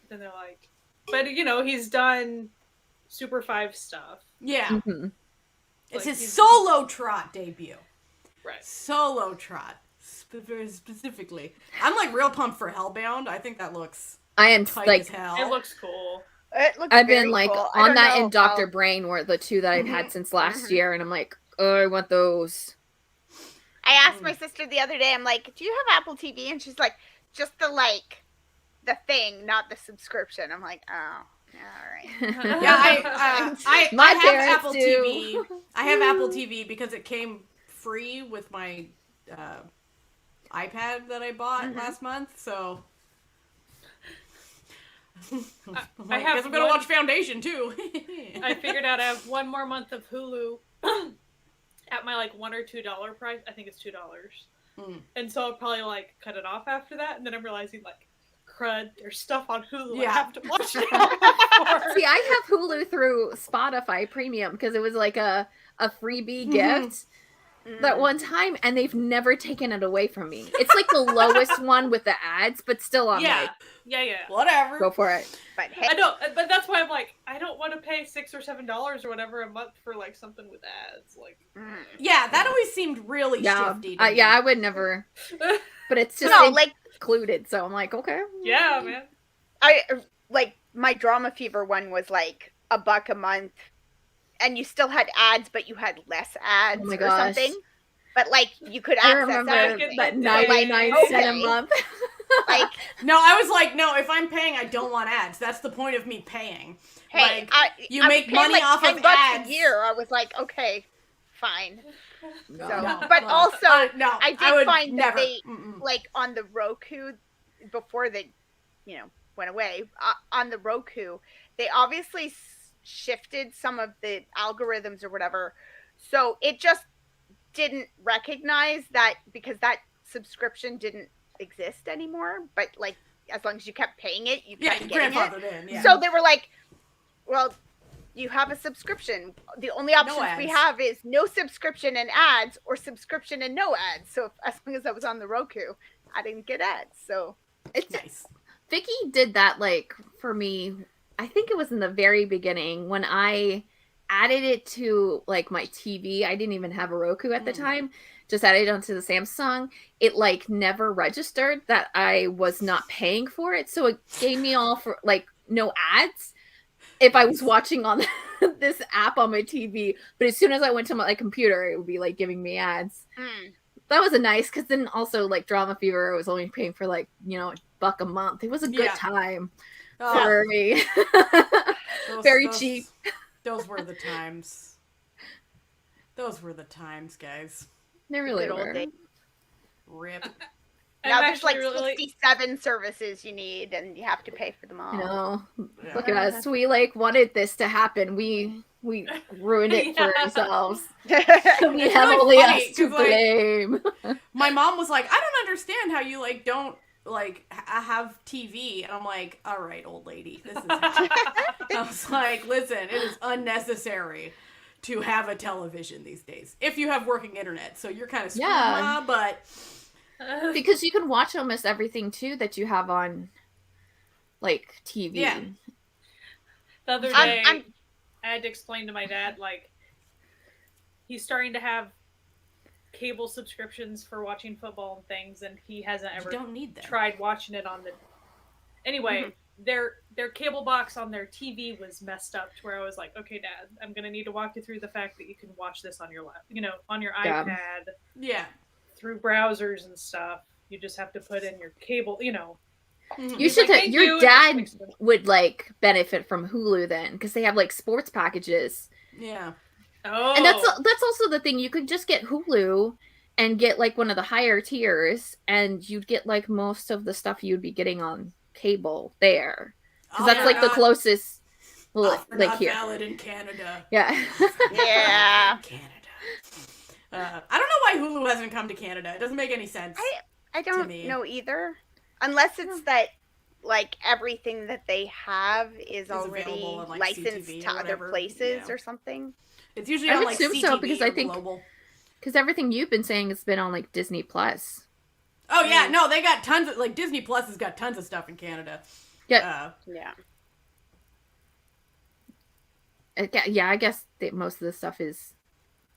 [SPEAKER 5] Then they're like, but he's done Super 5 stuff.
[SPEAKER 2] Yeah.
[SPEAKER 1] Mm-hmm.
[SPEAKER 2] It's his solo trot debut.
[SPEAKER 5] Right.
[SPEAKER 2] Solo trot. Very specifically. I'm like real pumped for Hellbound. I think that looks
[SPEAKER 1] I am
[SPEAKER 2] tight
[SPEAKER 1] like
[SPEAKER 2] as hell.
[SPEAKER 5] It looks cool.
[SPEAKER 3] It looks
[SPEAKER 1] I've
[SPEAKER 3] very
[SPEAKER 1] been like
[SPEAKER 3] cool.
[SPEAKER 1] on that and Dr. Brain were the two that I've had since last
[SPEAKER 3] Mhm.
[SPEAKER 1] year, and I'm like, oh, I want those.
[SPEAKER 3] I asked my sister the other day, I'm like, do you have Apple TV? And she's like, just the thing, not the subscription. I'm like, oh, all right.
[SPEAKER 2] Yeah, I
[SPEAKER 1] My
[SPEAKER 2] have
[SPEAKER 1] parents
[SPEAKER 2] Apple
[SPEAKER 1] do.
[SPEAKER 2] TV. I have Apple TV because it came free with my iPad that I bought last month. So I guess I'm gonna watch Foundation too.
[SPEAKER 5] I figured out I have one more month of Hulu at my like $1 or $2 price. I think it's $2. And so I'll probably like cut it off after that, and then I'm realizing like, crud, there's stuff on Hulu.
[SPEAKER 2] Yeah.
[SPEAKER 5] I have to watch it all before.
[SPEAKER 1] See, I have Hulu through Spotify Premium because it was like a freebie gift that one time, and they've never taken it away from me. It's like the lowest one with the ads, but still I'm like,
[SPEAKER 5] yeah.
[SPEAKER 2] Whatever.
[SPEAKER 1] go for it.
[SPEAKER 3] But hey,
[SPEAKER 5] I know, but that's why I'm like, I don't want to pay $6 or $7 or whatever a month for like something with ads. Like,
[SPEAKER 2] Yeah, that always seemed really shifty. To me.
[SPEAKER 1] Yeah, I would never. But it's just included, so I'm like, okay.
[SPEAKER 5] Yeah, man.
[SPEAKER 3] I like my Drama Fever one was like $1 a month, and you still had ads, but you had less ads
[SPEAKER 1] Oh my
[SPEAKER 3] or
[SPEAKER 1] gosh.
[SPEAKER 3] something. But like you could
[SPEAKER 1] I
[SPEAKER 3] access
[SPEAKER 1] remember
[SPEAKER 3] everything.
[SPEAKER 1] that
[SPEAKER 5] So,
[SPEAKER 1] 99
[SPEAKER 3] like,
[SPEAKER 1] cent a
[SPEAKER 3] okay.
[SPEAKER 1] month.
[SPEAKER 3] Like,
[SPEAKER 2] No, I was like, no, if I'm paying, I don't want ads. That's the point of me paying.
[SPEAKER 3] hey,
[SPEAKER 2] Like, you
[SPEAKER 3] I
[SPEAKER 2] make
[SPEAKER 3] paid,
[SPEAKER 2] money
[SPEAKER 3] like,
[SPEAKER 2] off of
[SPEAKER 3] $10
[SPEAKER 2] ads.
[SPEAKER 3] a year. I was like, okay, fine.
[SPEAKER 1] No.
[SPEAKER 3] So, but also,
[SPEAKER 2] no,
[SPEAKER 3] I did
[SPEAKER 2] would
[SPEAKER 3] find
[SPEAKER 2] never.
[SPEAKER 3] that they
[SPEAKER 2] Mm-mm.
[SPEAKER 3] like on the Roku before they, went away. On the Roku, they obviously shifted some of the algorithms or whatever, so it just didn't recognize that because that subscription didn't exist anymore. But like, as long as you kept paying it, you
[SPEAKER 2] Yeah,
[SPEAKER 3] kept
[SPEAKER 2] you
[SPEAKER 3] getting it.
[SPEAKER 2] grandfathered in. Yeah.
[SPEAKER 3] So they were like, well, you have a subscription. The only options we
[SPEAKER 2] ads.
[SPEAKER 3] have is no subscription and ads, or subscription and no ads. So as long as I was on the Roku, I didn't get ads. So
[SPEAKER 1] It's
[SPEAKER 2] nice.
[SPEAKER 1] Vikki did that like for me. I think it was in the very beginning when I added it to like my TV. I didn't even have a Roku at the time. Just added it onto the Samsung. It like never registered that I was not paying for it, so it gave me all for like no ads if I was watching on this app on my TV. But as soon as I went to my computer, it would be like giving me ads. That was a nice, because then also like Drama Fever, I was only paying for like $1 a month. It was a good time for me. Very cheap.
[SPEAKER 2] Those were the times. Those were the times, guys.
[SPEAKER 1] They really
[SPEAKER 3] good old
[SPEAKER 1] were.
[SPEAKER 3] days.
[SPEAKER 2] Rip.
[SPEAKER 3] Now there's like
[SPEAKER 5] really
[SPEAKER 3] 67 services you need, and you have to pay for them all.
[SPEAKER 1] You know,
[SPEAKER 2] Yeah.
[SPEAKER 1] look at us. We like wanted this to happen. We ruined it for ourselves. We have
[SPEAKER 2] really
[SPEAKER 1] only
[SPEAKER 2] funny,
[SPEAKER 1] us to
[SPEAKER 2] 'cause, like,
[SPEAKER 1] blame.
[SPEAKER 2] My mom was like, I don't understand how you like don't like have TV, and I'm like, all right, old lady, this is how. I was like, listen, it is unnecessary to have a television these days if you have working internet, so you're kind of screwed,
[SPEAKER 1] Yeah.
[SPEAKER 2] but
[SPEAKER 1] Because you can watch almost everything too that you have on like TV.
[SPEAKER 2] Yeah.
[SPEAKER 5] The other day, I had to explain to my dad, like, he's starting to have cable subscriptions for watching football and things, and he hasn't
[SPEAKER 2] you
[SPEAKER 5] ever
[SPEAKER 2] don't need that.
[SPEAKER 5] tried watching it on the. Anyway, their cable box on their TV was messed up to where I was like, okay, Dad, I'm gonna need to walk you through the fact that you can watch this on your on your
[SPEAKER 1] Yeah.
[SPEAKER 5] iPad
[SPEAKER 2] Yeah.
[SPEAKER 5] through browsers and stuff. You just have to put in your cable,
[SPEAKER 2] Mhm.
[SPEAKER 1] You should.
[SPEAKER 5] like, "Thank
[SPEAKER 1] Your
[SPEAKER 5] you," and
[SPEAKER 1] dad
[SPEAKER 5] fix it.
[SPEAKER 1] would like benefit from Hulu then, because they have like sports packages.
[SPEAKER 2] Yeah.
[SPEAKER 5] Oh,
[SPEAKER 1] And that's also the thing. You could just get Hulu and get like one of the higher tiers, and you'd get like most of the stuff you'd be getting on cable there, because that's like the closest. Well, like
[SPEAKER 2] not
[SPEAKER 1] here,
[SPEAKER 2] valid in Canada.
[SPEAKER 1] yeah.
[SPEAKER 3] Yeah.
[SPEAKER 2] Canada. I don't know why Hulu hasn't come to Canada. It doesn't make any sense.
[SPEAKER 3] I don't
[SPEAKER 2] me.
[SPEAKER 3] know either, unless it's that like everything that they have is already
[SPEAKER 2] available on, like,
[SPEAKER 3] licensed
[SPEAKER 2] CTV
[SPEAKER 3] to
[SPEAKER 2] or
[SPEAKER 3] other
[SPEAKER 2] whatever.
[SPEAKER 3] places
[SPEAKER 2] Yeah.
[SPEAKER 3] or something.
[SPEAKER 2] It's usually
[SPEAKER 1] I
[SPEAKER 2] on
[SPEAKER 1] would
[SPEAKER 2] like
[SPEAKER 1] assume
[SPEAKER 2] CTV
[SPEAKER 1] so, because
[SPEAKER 2] or
[SPEAKER 1] I think-
[SPEAKER 2] Global.
[SPEAKER 1] Because everything you've been saying has been on like Disney Plus.
[SPEAKER 2] Oh yeah, no, they got tons of, like, Disney Plus has got tons of stuff in Canada.
[SPEAKER 1] Yeah.
[SPEAKER 3] Yeah.
[SPEAKER 1] Yeah, I guess most of the stuff is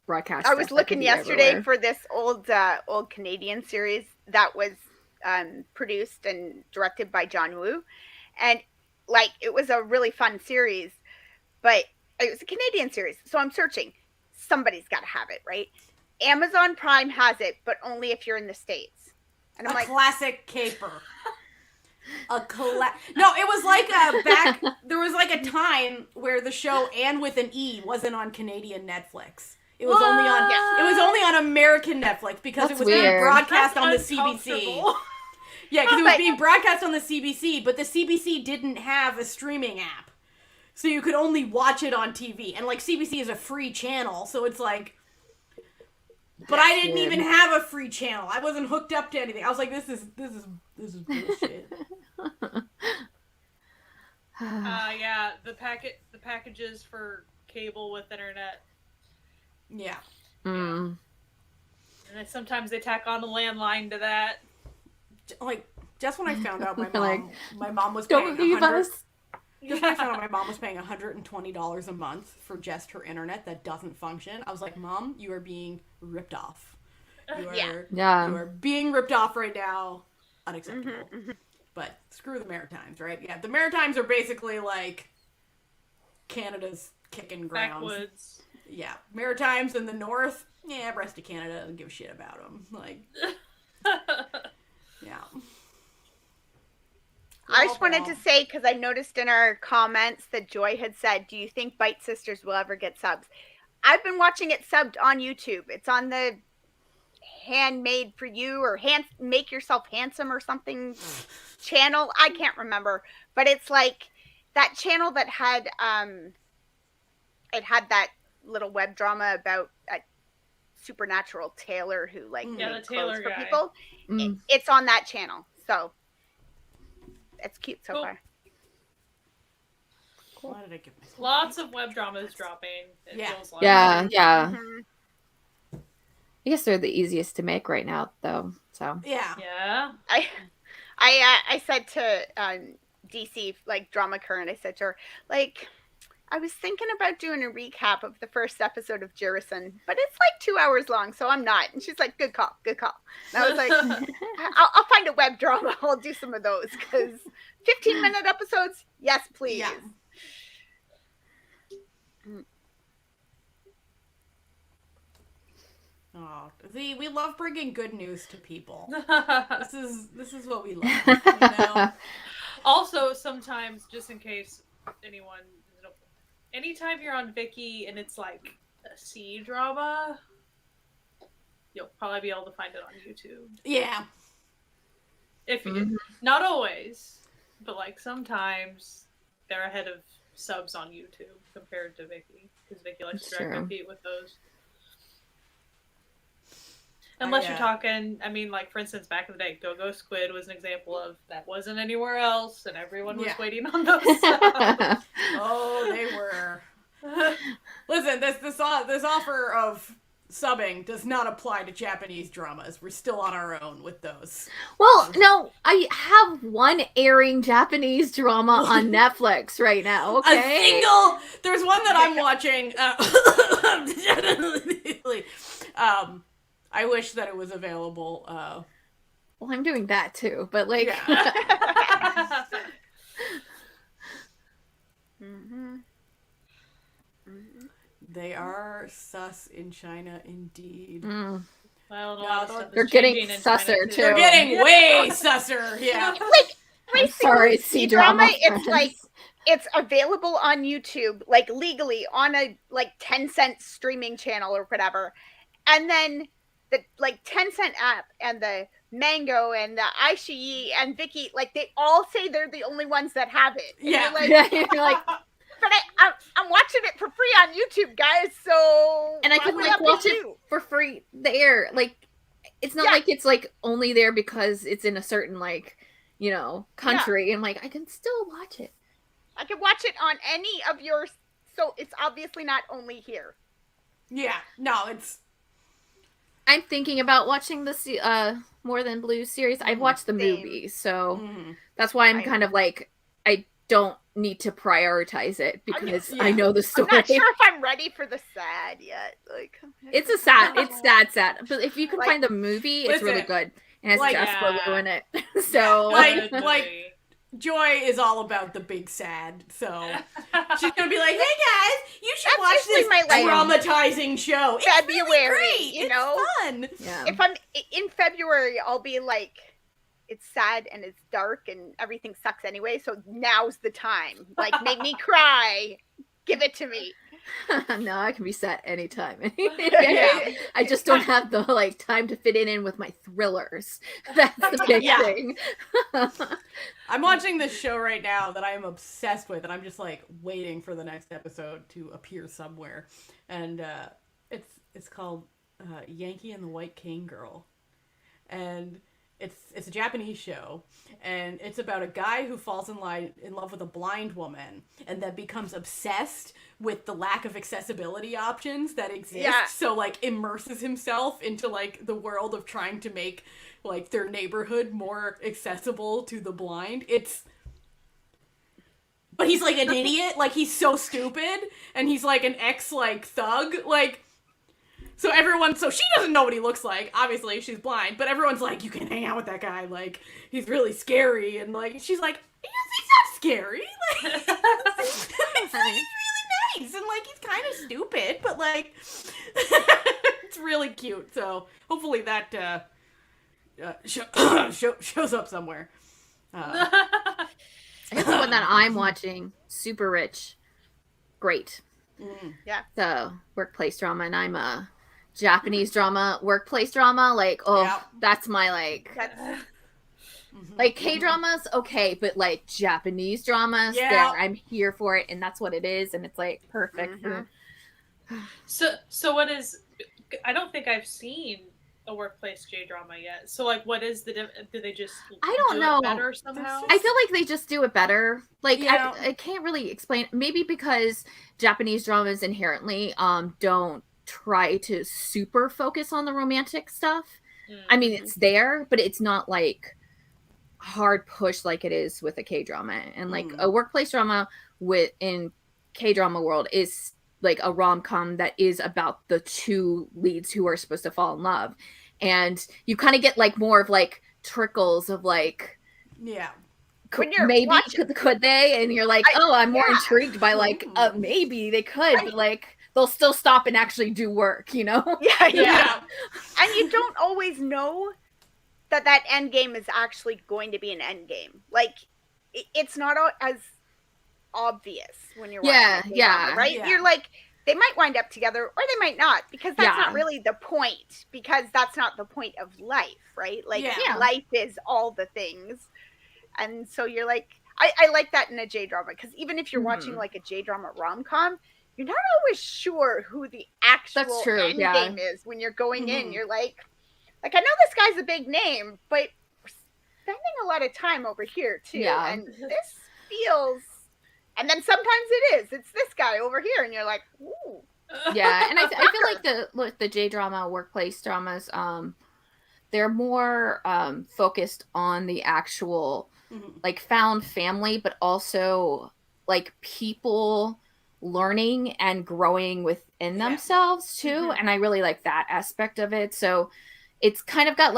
[SPEAKER 1] broadcast.
[SPEAKER 3] I was
[SPEAKER 1] stuff that can
[SPEAKER 3] looking
[SPEAKER 1] be
[SPEAKER 3] yesterday
[SPEAKER 1] everywhere.
[SPEAKER 3] for this old Canadian series that was produced and directed by John Woo, and like it was a really fun series, but it was a Canadian series. So I'm searching. Somebody's got to have it, right? Amazon Prime has it, but only if you're in the States. And I'm
[SPEAKER 2] A
[SPEAKER 3] like,
[SPEAKER 2] classic caper. No, it was like there was like a time where the show Anne with an E wasn't on Canadian Netflix. It was only on it was only on American Netflix because
[SPEAKER 1] That's
[SPEAKER 2] it was being
[SPEAKER 1] weird.
[SPEAKER 2] broadcast on the
[SPEAKER 5] That's
[SPEAKER 2] CBC.
[SPEAKER 5] uncomfortable.
[SPEAKER 2] Yeah, because it was being broadcast on the CBC, but the CBC didn't have a streaming app. So you could only watch it on TV. And like CBC is a free channel, so it's like but I didn't
[SPEAKER 1] weird.
[SPEAKER 2] even have a free channel. I wasn't hooked up to anything. I was like, this is bullshit.
[SPEAKER 5] Yeah, the packages for cable with internet,
[SPEAKER 2] Yeah.
[SPEAKER 1] Mm.
[SPEAKER 5] and then sometimes they tack on a landline to that.
[SPEAKER 2] Like, just when I found out
[SPEAKER 1] Like,
[SPEAKER 2] my mom was
[SPEAKER 1] Don't
[SPEAKER 2] paying
[SPEAKER 1] leave us.
[SPEAKER 2] just when I found out my mom was paying $120 a month for just her internet that doesn't function, I was like, Mom, you are being ripped off. You are,
[SPEAKER 3] Yeah.
[SPEAKER 2] you are being ripped off right now. Unacceptable. But screw the Maritimes, right? Yeah, the Maritimes are basically like Canada's kicking grounds.
[SPEAKER 5] Backwoods.
[SPEAKER 2] Yeah, Maritimes in the north, yeah, rest of Canada doesn't give a shit about them. Like, yeah.
[SPEAKER 3] I just wanted to say, because I noticed in our comments that Joy had said, do you think Bite Sisters will ever get subs? I've been watching it subbed on YouTube. It's on the Handmade for You or Make Yourself Handsome or something channel. I can't remember. But it's like that channel that had it had that little web drama about a supernatural tailor who like
[SPEAKER 5] the
[SPEAKER 3] made clothes
[SPEAKER 5] tailor
[SPEAKER 3] for
[SPEAKER 5] guy.
[SPEAKER 3] people.
[SPEAKER 1] Mm.
[SPEAKER 3] It's on that channel. So it's cute so
[SPEAKER 5] Cool.
[SPEAKER 3] far.
[SPEAKER 2] Why did I give myself?
[SPEAKER 5] Lots of web dramas dropping. It
[SPEAKER 2] Yeah.
[SPEAKER 5] feels like.
[SPEAKER 1] Yeah, yeah.
[SPEAKER 3] Mhm.
[SPEAKER 1] I guess they're the easiest to make right now, though. So
[SPEAKER 2] Yeah.
[SPEAKER 5] Yeah.
[SPEAKER 3] I said to DC, like Drama Current, I said to her, like, I was thinking about doing a recap of the first episode of Jurison, but it's like 2 hours long, so I'm not. And she's like, good call, good call. And I was like, I'll find a web drama. I'll do some of those because 15-minute episodes, yes, please.
[SPEAKER 2] Yeah. Oh, see, we love bringing good news to people. This is what we love. You know?
[SPEAKER 5] Also, sometimes, just in case anytime you're on Vikki and it's like a C drama, you'll probably be able to find it on YouTube.
[SPEAKER 2] Yeah.
[SPEAKER 5] If you,
[SPEAKER 1] Mhm.
[SPEAKER 5] not always, but like sometimes they're ahead of subs on YouTube compared to Vikki because Vikki likes to drag
[SPEAKER 1] Sure.
[SPEAKER 5] their feet with those. Unless you're
[SPEAKER 2] yeah.
[SPEAKER 5] talking, I mean, like, for instance, back in the day, Go-Go Squid was an example of that wasn't anywhere else, and everyone was
[SPEAKER 2] Yeah.
[SPEAKER 5] waiting on those subs.
[SPEAKER 2] Oh, they were. Listen, this offer of subbing does not apply to Japanese dramas. We're still on our own with those.
[SPEAKER 1] Well, no, I have one airing Japanese drama on Netflix right now. Okay,
[SPEAKER 2] There's one that I'm watching. I wish that it was available.
[SPEAKER 1] Well, I'm doing that too, but like,
[SPEAKER 2] Yeah.
[SPEAKER 3] Mhm.
[SPEAKER 2] They are sus in China, indeed.
[SPEAKER 1] mm,
[SPEAKER 5] Well, a
[SPEAKER 2] No,
[SPEAKER 5] lot of stuff
[SPEAKER 1] they're
[SPEAKER 5] is
[SPEAKER 1] getting
[SPEAKER 5] changing in
[SPEAKER 1] susser,
[SPEAKER 5] China,
[SPEAKER 1] too.
[SPEAKER 2] They're getting way susser. Yeah.
[SPEAKER 3] Like,
[SPEAKER 1] I'm sorry, C-drama
[SPEAKER 3] it's
[SPEAKER 1] friends.
[SPEAKER 3] like it's available on YouTube, like legally on a like 10-cent streaming channel or whatever. And then the like 10-cent app and the Mango and the Aishii and Vikki, like they all say they're the only ones that have it. And
[SPEAKER 2] Yeah.
[SPEAKER 3] you're like,
[SPEAKER 1] Yeah, you're like,
[SPEAKER 3] but I'm watching it for free on YouTube, guys. So
[SPEAKER 1] and I
[SPEAKER 3] why
[SPEAKER 1] can
[SPEAKER 3] would
[SPEAKER 1] like
[SPEAKER 3] that be
[SPEAKER 1] watch it
[SPEAKER 3] you?
[SPEAKER 1] for free there. Like, it's not
[SPEAKER 3] Yeah.
[SPEAKER 1] like it's like only there because it's in a certain like country. And I'm like, I can still watch it.
[SPEAKER 3] I can watch it on any of your. So it's obviously not only here.
[SPEAKER 2] Yeah, no, it's.
[SPEAKER 1] I'm thinking about watching the More Than Blue series. I've watched the
[SPEAKER 3] Same.
[SPEAKER 1] movie, so that's why I'm
[SPEAKER 3] I
[SPEAKER 1] kind of like, I don't need to prioritize it because I
[SPEAKER 2] Yeah.
[SPEAKER 1] know the
[SPEAKER 3] I'm
[SPEAKER 1] story.
[SPEAKER 3] not sure if I'm ready for the sad yet. Like,
[SPEAKER 1] It's sad. But if you can find the movie, it's really
[SPEAKER 2] Listen,
[SPEAKER 1] good. It has
[SPEAKER 2] like-
[SPEAKER 1] Jasper
[SPEAKER 5] Yeah.
[SPEAKER 1] Lew in it. So
[SPEAKER 2] Like- Joy is all about the big sad, so she's gonna be like, "Hey guys, you should
[SPEAKER 3] That's
[SPEAKER 2] watch
[SPEAKER 3] usually
[SPEAKER 2] this
[SPEAKER 3] my, like,
[SPEAKER 2] traumatizing show. It's
[SPEAKER 3] February,
[SPEAKER 2] really great.
[SPEAKER 3] you
[SPEAKER 2] It's
[SPEAKER 3] know?
[SPEAKER 2] fun."
[SPEAKER 1] yeah.
[SPEAKER 3] if I'm in February, I'll be like, it's sad and it's dark and everything sucks anyway. So now's the time. Like, make me cry. Give it to me.
[SPEAKER 1] No, I can be sad anytime.
[SPEAKER 2] Yeah.
[SPEAKER 1] I just don't have the time to fit it in with my thrillers. That's the big
[SPEAKER 2] Yeah.
[SPEAKER 1] thing.
[SPEAKER 2] I'm watching this show right now that I am obsessed with, and I'm just like waiting for the next episode to appear somewhere. And it's called Yankee and the White Cane Girl, and it's a Japanese show, and it's about a guy who falls in love with a blind woman, and then becomes obsessed with the lack of accessibility options that exist.
[SPEAKER 3] Yeah.
[SPEAKER 2] So immerses himself into the world of trying to make their neighborhood more accessible to the blind. But he's an idiot. He's so stupid, and he's an ex-thug. So she doesn't know what he looks like. Obviously, she's blind, but everyone's like, you can hang out with that guy. He's really scary. And she's like, he's not scary. He's really nice. And he's kind of stupid, but it's really cute. So hopefully that shows up somewhere.
[SPEAKER 1] I guess the one that I'm watching, Super Rich, great.
[SPEAKER 3] Yeah.
[SPEAKER 1] The workplace drama, and I'm a Japanese drama, workplace drama.
[SPEAKER 2] Yeah.
[SPEAKER 1] That's my
[SPEAKER 3] That's
[SPEAKER 1] K-dramas, okay, but Japanese dramas,
[SPEAKER 2] Yeah.
[SPEAKER 1] I'm here for it, and that's what it is, and it's perfect.
[SPEAKER 3] Mhm.
[SPEAKER 5] So what is? I don't think I've seen a workplace J drama yet. So what is the? Do they just?
[SPEAKER 1] I don't
[SPEAKER 5] do
[SPEAKER 1] know.
[SPEAKER 5] It better somehow.
[SPEAKER 1] I feel like they just do it better.
[SPEAKER 2] Yeah.
[SPEAKER 1] I can't really explain. Maybe because Japanese dramas inherently don't try to super focus on the romantic stuff. I mean, it's there, but it's not hard push like it is with a K-drama. And a workplace drama in K-drama world is a rom-com that is about the two leads who are supposed to fall in love. And you kind of get more of trickles of
[SPEAKER 2] Yeah.
[SPEAKER 3] When you're
[SPEAKER 1] maybe
[SPEAKER 3] watching-
[SPEAKER 1] could they? And you're I'm more intrigued by maybe they could, but they'll still stop and actually do work,
[SPEAKER 3] Yeah.
[SPEAKER 2] Yeah.
[SPEAKER 3] And you don't always know that end game is actually going to be an end game. It's not as obvious when you're watching a K-drama, right?
[SPEAKER 2] Yeah.
[SPEAKER 3] You're they might wind up together or they might not, because that's not really the point, because that's not the point of life, right? Life is all the things. And so you're I like that in a J-drama, because even if you're watching a J-drama rom-com, you're not always sure who the actual end game is when you're going in. You're I know this guy's a big name, but we're spending a lot of time over here too.
[SPEAKER 1] Yeah.
[SPEAKER 3] And this feels, and then sometimes it is. It's this guy over here, and you're ooh.
[SPEAKER 1] Yeah, and I feel the J-drama workplace dramas, they're more focused on the actual found family, but also people learning and growing within themselves too. And I really like that aspect of it. So it's kind of got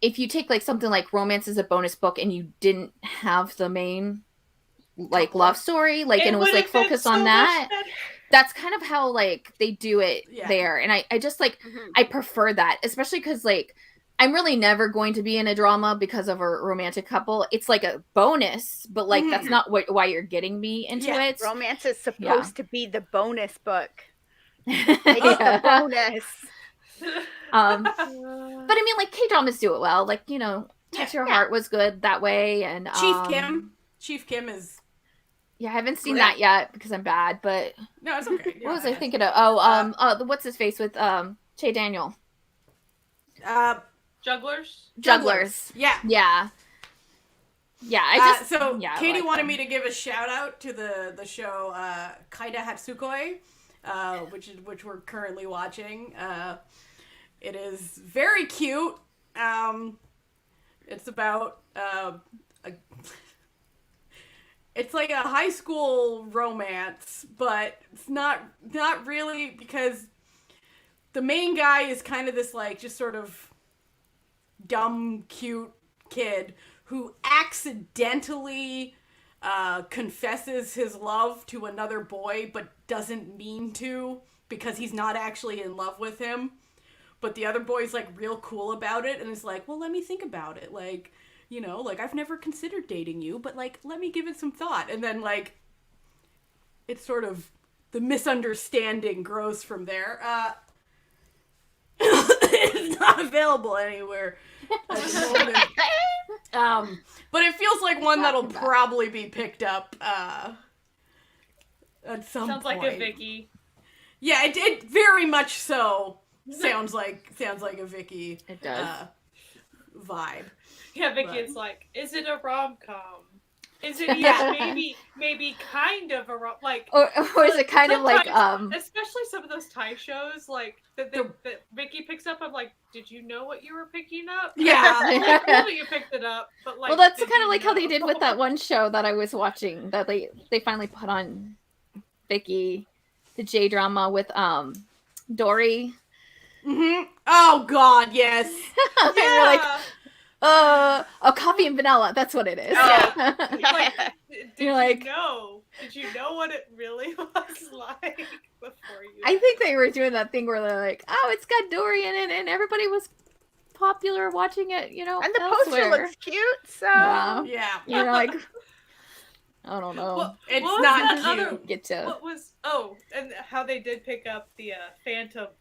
[SPEAKER 1] if you take something like Romance as a Bonus book and you didn't have the main love story, and it was focused on that. That's kind of how they do it there. And I just I prefer that, especially because I'm really never going to be in a drama because of a romantic couple. It's a bonus, but that's not why you're getting me into it.
[SPEAKER 3] Romance is supposed to be the bonus book.
[SPEAKER 1] But
[SPEAKER 3] The bonus.
[SPEAKER 1] I mean, K-dramas do it well. Touch Your Heart was good that way, and
[SPEAKER 2] Chief Kim is.
[SPEAKER 1] Yeah, I haven't seen that yet because I'm bad. But
[SPEAKER 2] no, it's okay.
[SPEAKER 1] What was I thinking of? Oh, what's his face with Che Daniel?
[SPEAKER 5] Jugglers?
[SPEAKER 1] Jugglers.
[SPEAKER 2] Yeah.
[SPEAKER 1] Yeah. Yeah, I just
[SPEAKER 2] Katie
[SPEAKER 1] like
[SPEAKER 2] wanted
[SPEAKER 1] them.
[SPEAKER 2] me to give a shout out to the show Kaida Hatsukoi, which we're currently watching. It is very cute. It's about it's like a high school romance, but it's not really, because the main guy is kind of this like just sort of dumb, cute kid who accidentally confesses his love to another boy, but doesn't mean to, because he's not actually in love with him. But the other boy's like real cool about it, and is like, well, let me think about it. Like, you know, like, I've never considered dating you, but like, let me give it some thought. And then like, it's sort of, the misunderstanding grows from there. It's not available anywhere at the moment. But it feels like one that'll probably be picked up at some
[SPEAKER 5] Sounds
[SPEAKER 2] point.
[SPEAKER 5] like a Vikki.
[SPEAKER 2] Yeah, it very much so sounds like a Vikki
[SPEAKER 1] It does.
[SPEAKER 2] vibe.
[SPEAKER 5] Yeah, Vikki,
[SPEAKER 2] But-
[SPEAKER 5] it's like, is it a rom-com? Is it maybe kind of a like?
[SPEAKER 1] Or is it kind of like
[SPEAKER 5] Especially some of those Thai shows, like that Vikki picks up. I'm like, did you know what you were picking up?
[SPEAKER 2] Yeah.
[SPEAKER 5] Like, really, you picked it up, but like.
[SPEAKER 1] well, that's
[SPEAKER 5] did
[SPEAKER 1] kind of
[SPEAKER 5] you
[SPEAKER 1] like how they did with
[SPEAKER 5] know?
[SPEAKER 1] that one show that I was watching that they finally put on Vikki, the J drama with Dory.
[SPEAKER 2] Mm-hmm. Oh God, yes.
[SPEAKER 1] And you're like, coffee and vanilla. That's what it is.
[SPEAKER 5] Oh. Like,
[SPEAKER 1] You're like-
[SPEAKER 5] Did you know what it really was like before you?
[SPEAKER 1] I think they were doing that thing where they're like, oh, it's got Dory in it, and everybody was popular watching it, you know,
[SPEAKER 3] And the
[SPEAKER 1] elsewhere.
[SPEAKER 3] poster looks cute, so
[SPEAKER 1] Yeah.
[SPEAKER 2] Yeah.
[SPEAKER 1] You're like, I don't know.
[SPEAKER 5] What
[SPEAKER 2] It's
[SPEAKER 5] was
[SPEAKER 2] not
[SPEAKER 5] that
[SPEAKER 2] cute.
[SPEAKER 5] other-
[SPEAKER 1] Get to
[SPEAKER 5] What was and how they did pick up the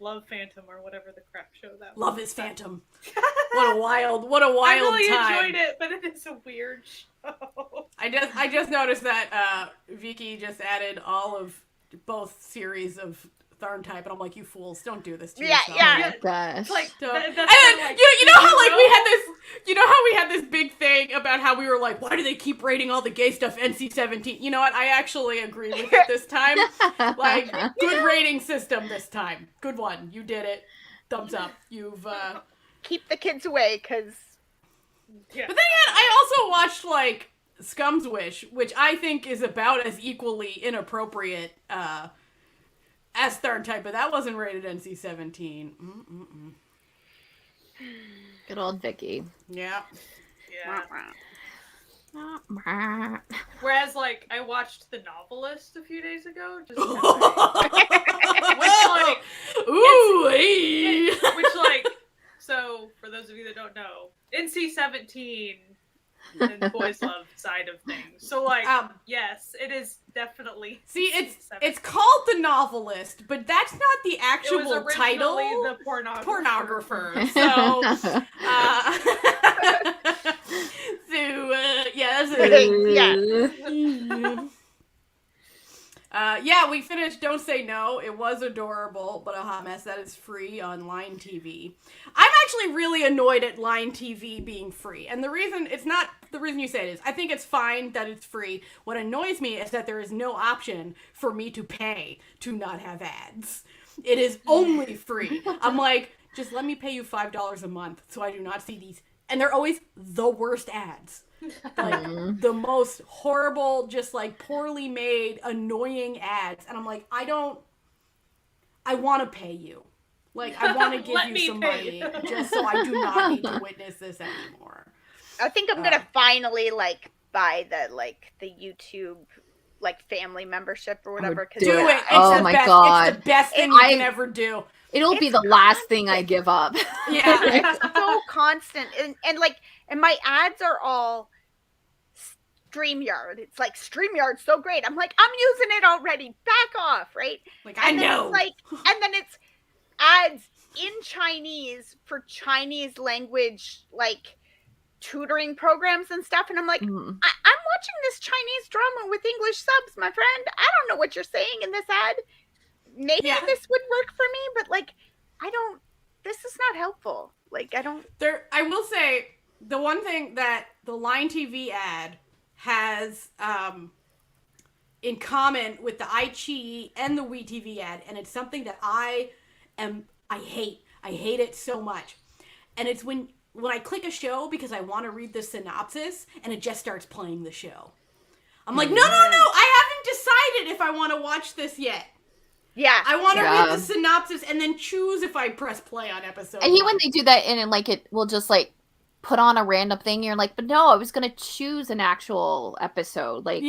[SPEAKER 5] Love Phantom or whatever the crap show that was.
[SPEAKER 2] Love is Phantom. What a wild
[SPEAKER 5] I really
[SPEAKER 2] time.
[SPEAKER 5] enjoyed it, but it is a weird show.
[SPEAKER 2] I just noticed that Vikki just added all of both series of Tharn type, and I'm like, you fools, don't do this to
[SPEAKER 3] Yeah,
[SPEAKER 2] yourself.
[SPEAKER 3] yeah.
[SPEAKER 1] oh my gosh.
[SPEAKER 5] Like
[SPEAKER 2] So-
[SPEAKER 5] that's
[SPEAKER 2] and
[SPEAKER 5] kinda
[SPEAKER 2] then,
[SPEAKER 5] like,
[SPEAKER 2] you know how like
[SPEAKER 5] know?
[SPEAKER 2] we had this, you know how we had this big thing about how we were like, why do they keep rating all the gay stuff NC-17? You know what? I actually agree with it this time. Like, good rating system this time. Good one. You did it. Thumbs up. You've.
[SPEAKER 3] keep the kids away, because
[SPEAKER 5] Yeah.
[SPEAKER 2] But then again, I also watched like Scum's Wish, which I think is about as equally inappropriate as Third Type, but that wasn't rated NC-17.
[SPEAKER 1] Good old Vikki.
[SPEAKER 2] Yeah.
[SPEAKER 5] Yeah. Whereas, like, I watched The Novelist a few days ago, just
[SPEAKER 2] Whoa! Ooh!
[SPEAKER 5] which, like, so for those of you that don't know, NC-17 and boys love side of things. So, like, yes, it is definitely.
[SPEAKER 2] See,
[SPEAKER 5] NC-17.
[SPEAKER 2] it's called The Novelist, but that's not the
[SPEAKER 5] It
[SPEAKER 2] actual
[SPEAKER 5] was originally
[SPEAKER 2] title.
[SPEAKER 5] the pornographer.
[SPEAKER 2] So, yeah, that's yeah, we finished Don't Say No. It was adorable, but a hot mess. That is free on Line TV. I'm actually really annoyed at Line TV being free. And the reason, it's not the reason you say it is, I think it's fine that it's free. What annoys me is that there is no option for me to pay to not have ads. It is only free. I'm like, just let me pay you $5 a month so I do not see these. And they're always the worst ads. Like, the most horrible, just like poorly made, annoying ads. And I'm like, I want to pay you. Like, I want to give
[SPEAKER 5] Let
[SPEAKER 2] you
[SPEAKER 5] me
[SPEAKER 2] some
[SPEAKER 5] pay
[SPEAKER 2] money just so I do not need to witness this anymore.
[SPEAKER 3] I think I'm gonna finally like buy the YouTube like family membership or whatever. Cause
[SPEAKER 2] Do it. It's
[SPEAKER 1] Oh
[SPEAKER 2] the
[SPEAKER 1] my
[SPEAKER 2] best.
[SPEAKER 1] God.
[SPEAKER 2] It's the best thing you can ever do.
[SPEAKER 1] It'll be the last thing I give up.
[SPEAKER 2] Yeah.
[SPEAKER 3] It's so constant, and my ads are all StreamYard. It's like StreamYard's so great. I'm like, I'm using it already. Back off, right?
[SPEAKER 2] Like, I
[SPEAKER 3] And then
[SPEAKER 2] know.
[SPEAKER 3] it's like, and then it's ads in Chinese for Chinese language like tutoring programs and stuff, and I'm like, I'm watching this Chinese drama with English subs, my friend. I don't know what you're saying in this ad. Maybe this would work for me, but like, this is not helpful. Like, I don't.
[SPEAKER 2] I I will say the one thing that the Line TV ad has in common with the iQIYI and the WeTV ad, and it's something that I hate. I hate it so much. And it's when I click a show because I want to read the synopsis and it just starts playing the show. I'm like, no, I haven't decided if I want to watch this yet.
[SPEAKER 3] Yeah.
[SPEAKER 2] I want to read the synopsis and then choose if I press play on episode.
[SPEAKER 1] And when they do that, and like it will just like put on a random thing, you're like, but no, I was gonna choose an actual episode. Like,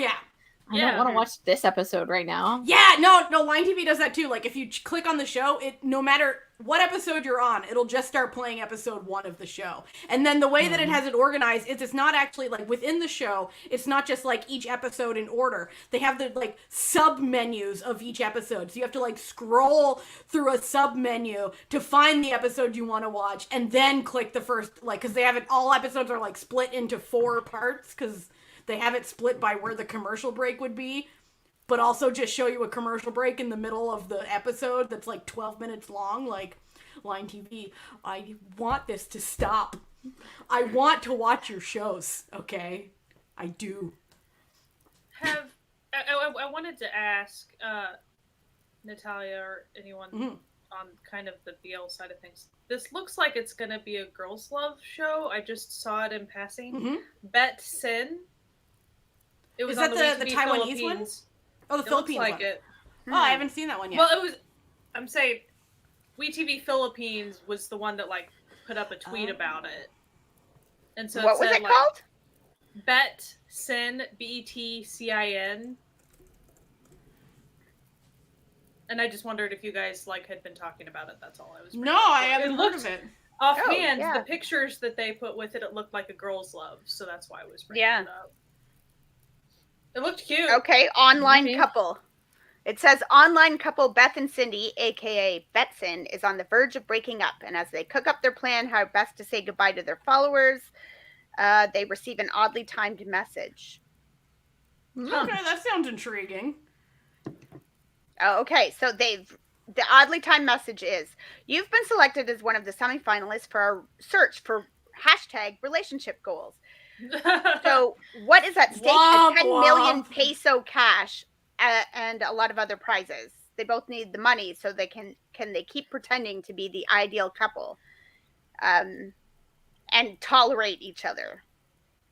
[SPEAKER 1] I don't want to watch this episode right now.
[SPEAKER 2] Yeah, no, Line TV does that too. Like, if you click on the show, it no matter what episode you're on, it'll just start playing episode 1 of the show. And then the way that it has it organized is it's not actually, like, within the show, it's not just, like, each episode in order. They have the, like, sub-menus of each episode. So you have to, like, scroll through a sub-menu to find the episode you want to watch, and then click the first, like, because they have it, all episodes are, like, split into 4 parts, because they have it split by where the commercial break would be, but also just show you a commercial break in the middle of the episode that's like 12 minutes long. Like, Line TV, I want this to stop. I want to watch your shows, okay? I do.
[SPEAKER 5] I wanted to ask Natalia or anyone on kind of the BL side of things. This looks like it's going to be a girls' love show. I just saw it in passing. Bet Sin. It was
[SPEAKER 2] Is that
[SPEAKER 5] the
[SPEAKER 2] the Taiwanese one? Oh, the Philippines
[SPEAKER 5] looks like
[SPEAKER 2] one.
[SPEAKER 5] it.
[SPEAKER 2] Oh, I haven't seen that one yet.
[SPEAKER 5] Well, it was. I'm saying, WeTV Philippines was the one that like put up a tweet about it, and so
[SPEAKER 3] what was it called?
[SPEAKER 5] Bet Sin, BETCIN. And I just wondered if you guys like had been talking about it. That's all I was.
[SPEAKER 2] No, I haven't heard of it.
[SPEAKER 5] Offhand, the pictures that they put with it, it looked like a girl's love, so that's why I was bringing it up. It looked cute.
[SPEAKER 3] Okay, online couple. It says online couple Beth and Cindy, aka Betsin, is on the verge of breaking up, and as they cook up their plan how best to say goodbye to their followers, they receive an oddly timed message.
[SPEAKER 2] Okay, that sounds intriguing.
[SPEAKER 3] Okay, so the oddly timed message is, you've been selected as one of the semifinalists for our search for #relationship goals. So what is at stake? A 10 million peso cash and a lot of other prizes. They both need the money, so they can they keep pretending to be the ideal couple and tolerate each other.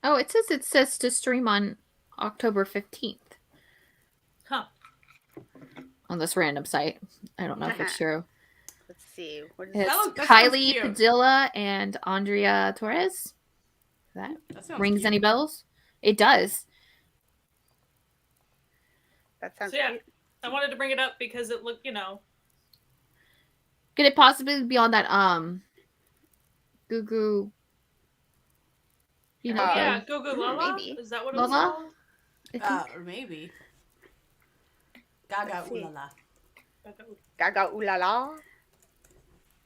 [SPEAKER 1] Oh, it says to stream on October 15th.
[SPEAKER 5] Huh.
[SPEAKER 1] On this random site. I don't know if it's true.
[SPEAKER 3] Let's see. What is
[SPEAKER 1] it's Kylie Padilla and Andrea Torres. That rings any bells? It does.
[SPEAKER 3] That sounds
[SPEAKER 5] great. I wanted to bring it up because it looked,
[SPEAKER 1] Could it possibly be on that Goo Goo?
[SPEAKER 5] Goo Goo Lala?
[SPEAKER 3] Maybe.
[SPEAKER 5] Is that what it was called?
[SPEAKER 2] Or maybe. Gaga Ooh La La.
[SPEAKER 3] Gaga Ooh La La.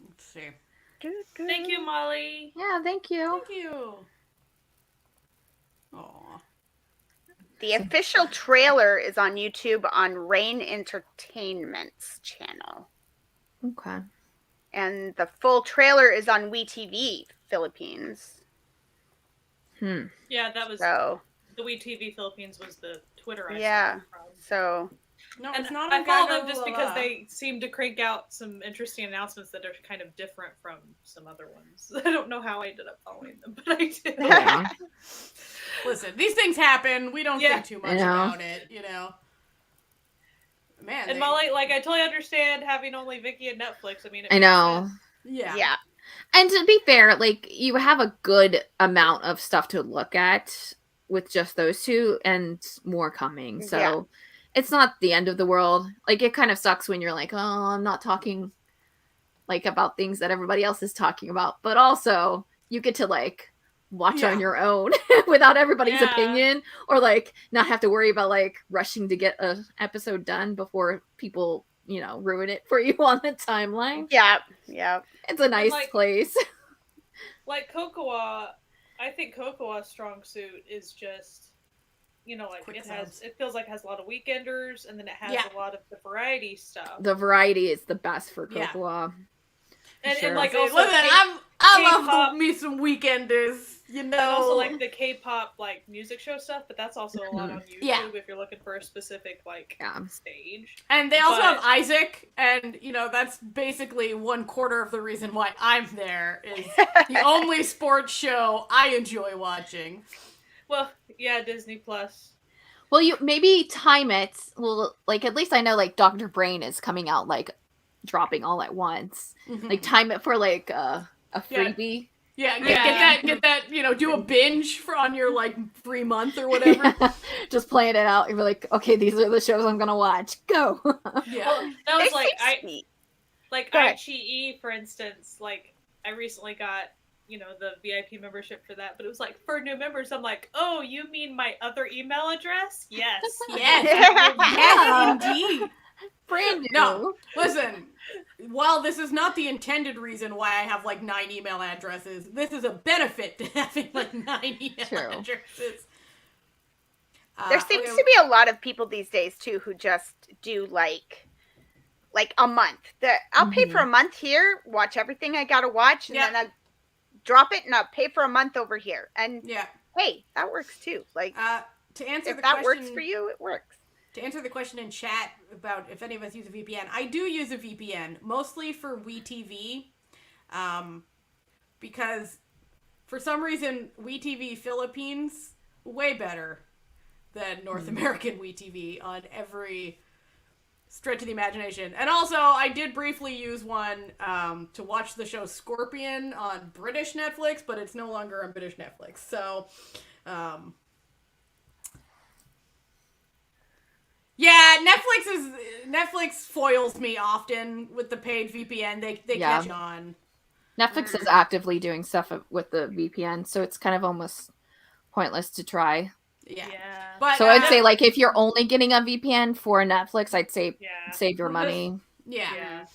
[SPEAKER 2] Let's see.
[SPEAKER 5] Thank you, Molly.
[SPEAKER 1] Yeah, thank you.
[SPEAKER 2] Thank you. Aww.
[SPEAKER 3] The official trailer is on YouTube on Rain Entertainment's channel.
[SPEAKER 1] Okay.
[SPEAKER 3] And the full trailer is on WeTV Philippines.
[SPEAKER 5] Yeah, that was
[SPEAKER 3] the
[SPEAKER 5] WeTV Philippines was the Twitter I
[SPEAKER 3] saw
[SPEAKER 5] from.
[SPEAKER 3] So
[SPEAKER 2] no,
[SPEAKER 5] and
[SPEAKER 2] it's not.
[SPEAKER 5] I follow them just because they seem to crank out some interesting announcements that are kind of different from some other ones. I don't know how I ended up following them, but I did.
[SPEAKER 1] Yeah.
[SPEAKER 2] Listen, these things happen. We don't think too much about it, Man.
[SPEAKER 5] And Molly, like, I totally understand having only Vikki and Netflix. I mean,
[SPEAKER 1] I know.
[SPEAKER 3] Yeah.
[SPEAKER 1] And to be fair, like, you have a good amount of stuff to look at with just those two and more coming. So it's not the end of the world. Like, it kind of sucks when you're like, oh, I'm not talking like about things that everybody else is talking about. But also you get to like watch on your own without everybody's opinion, or like not have to worry about like rushing to get an episode done before people, ruin it for you on the timeline.
[SPEAKER 3] Yeah.
[SPEAKER 1] It's a nice place.
[SPEAKER 5] Like Cocoa, I think Cocoa's strong suit is just, like it feels like it has a lot of weekenders, and then it has a lot of the variety stuff.
[SPEAKER 1] The variety is the best for Cocoa.
[SPEAKER 5] And like
[SPEAKER 2] also, listen, I
[SPEAKER 5] K-pop.
[SPEAKER 2] love me some Weekenders, you know.
[SPEAKER 5] And also like the K-pop like music show stuff, but that's also a lot on YouTube
[SPEAKER 2] Yeah.
[SPEAKER 5] if you're looking for a specific like stage.
[SPEAKER 2] And they also
[SPEAKER 5] But-
[SPEAKER 2] have Isaac, and you know that's basically 1/4 of the reason why I'm there. Is the only sports show I enjoy watching.
[SPEAKER 5] Well, yeah, Disney Plus.
[SPEAKER 1] Well, you maybe time it. Well, like at least I know like Dr. Brain is coming out like dropping all at once. Like time it for like a freebie.
[SPEAKER 2] Yeah, get that, you know, do a binge on your like free month or whatever.
[SPEAKER 1] Just playing it out. You're like, okay, these are the shows I'm gonna watch. Go.
[SPEAKER 2] Yeah.
[SPEAKER 5] Well, that was
[SPEAKER 3] They
[SPEAKER 5] like
[SPEAKER 3] seem sweet.
[SPEAKER 5] like
[SPEAKER 3] Go ahead.
[SPEAKER 5] iQIYI, for instance. Like I recently got, you know, the VIP membership for that, but it was like for new members. I'm like, oh, you mean my other email address? Yes.
[SPEAKER 2] Yes. Yes, indeed.
[SPEAKER 1] Brand new.
[SPEAKER 2] No, listen. While this is not the intended reason why I have like 9 email addresses, this is a benefit to having like 9 email
[SPEAKER 1] True.
[SPEAKER 2] addresses.
[SPEAKER 3] There seems to be a lot of people these days too who just do like a month. I'll pay for a month here, watch everything I gotta watch, and then I'll drop it and I'll pay for a month over here. And hey, that works too. Like
[SPEAKER 2] to answer
[SPEAKER 3] if
[SPEAKER 2] the
[SPEAKER 3] that
[SPEAKER 2] question,
[SPEAKER 3] works for you, it works.
[SPEAKER 2] To answer the question in chat about if any of us use a VPN, I do use a VPN, mostly for WeTV, because for some reason WeTV Philippines way better than North American WeTV on every stretch of the imagination. And also, I did briefly use one to watch the show Scorpion on British Netflix, but it's no longer on British Netflix. So, yeah, Netflix foils me often with the paid VPN. They catch on.
[SPEAKER 1] Netflix is actively doing stuff with the VPN, so it's kind of almost pointless to try.
[SPEAKER 2] Yeah.
[SPEAKER 5] Yeah.
[SPEAKER 2] But
[SPEAKER 1] So I'd say like if you're only getting a VPN for Netflix, I'd say save your money.
[SPEAKER 2] Yeah.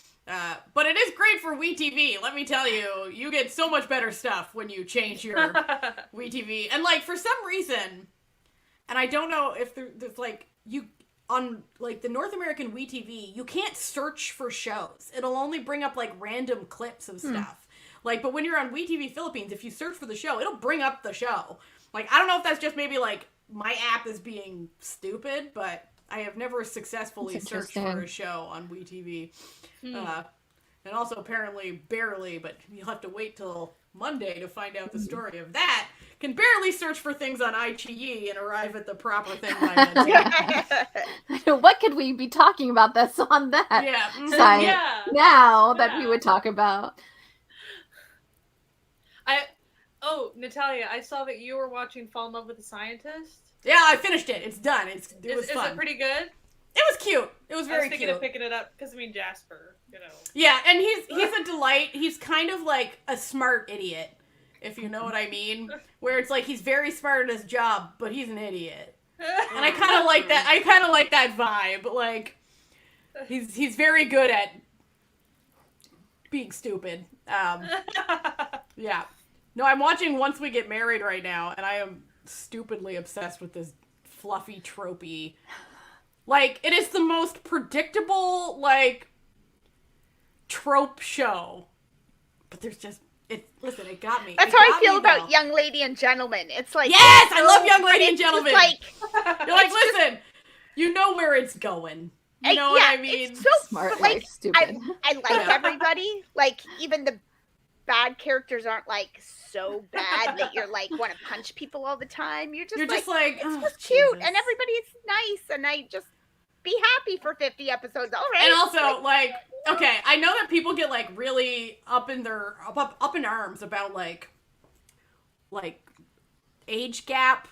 [SPEAKER 2] But it is great for WeTV. Let me tell you, you get so much better stuff when you change your WeTV. And like for some reason, and I don't know if there's like you on like the North American WeTV, you can't search for shows. It'll only bring up like random clips of stuff. Like, but when you're on WeTV Philippines, if you search for the show, it'll bring up the show. Like, I don't know if that's just maybe like my app is being stupid, but I have never successfully searched for a show on WeTV. And also apparently barely, but you'll have to wait till Monday to find out the story of that. Can barely search for things on iQIYI and arrive at the proper thing by then.
[SPEAKER 1] What could we be talking about that's on that site now that we would talk about?
[SPEAKER 5] Natalia, I saw that you were watching Fall in Love with a Scientist.
[SPEAKER 2] Yeah, I finished it. It's done. It was fun.
[SPEAKER 5] Is it pretty good?
[SPEAKER 2] It was cute. It was very cute.
[SPEAKER 5] I was thinking of picking it up because I mean Jasper, you know.
[SPEAKER 2] Yeah, and he's a delight. He's kind of like a smart idiot, if you know what I mean. Where it's like he's very smart at his job, but he's an idiot. And I kind of like that. I kind of like that vibe. Like he's very good at being stupid. Yeah. No, I'm watching Once We Get Married right now, and I am stupidly obsessed with this fluffy, tropey. Like, it is the most predictable, like, trope show. But there's just, listen, it got me.
[SPEAKER 3] That's how I feel about Young Lady and Gentleman. It's like...
[SPEAKER 2] Yes! I love Young Lady and Gentleman! You're like, listen,
[SPEAKER 3] just,
[SPEAKER 2] you know where it's going. You know what I mean?
[SPEAKER 3] It's so
[SPEAKER 1] smart,
[SPEAKER 3] like,
[SPEAKER 1] stupid.
[SPEAKER 3] I like everybody. Like, even the bad characters aren't, like, so bad that you're, like, want to punch people all the time. You're just like, it's just cute, and everybody's nice, and I just be happy for 50 episodes. All right.
[SPEAKER 2] And also, like, okay, I know that people get, like, really up in arms about, like age gap,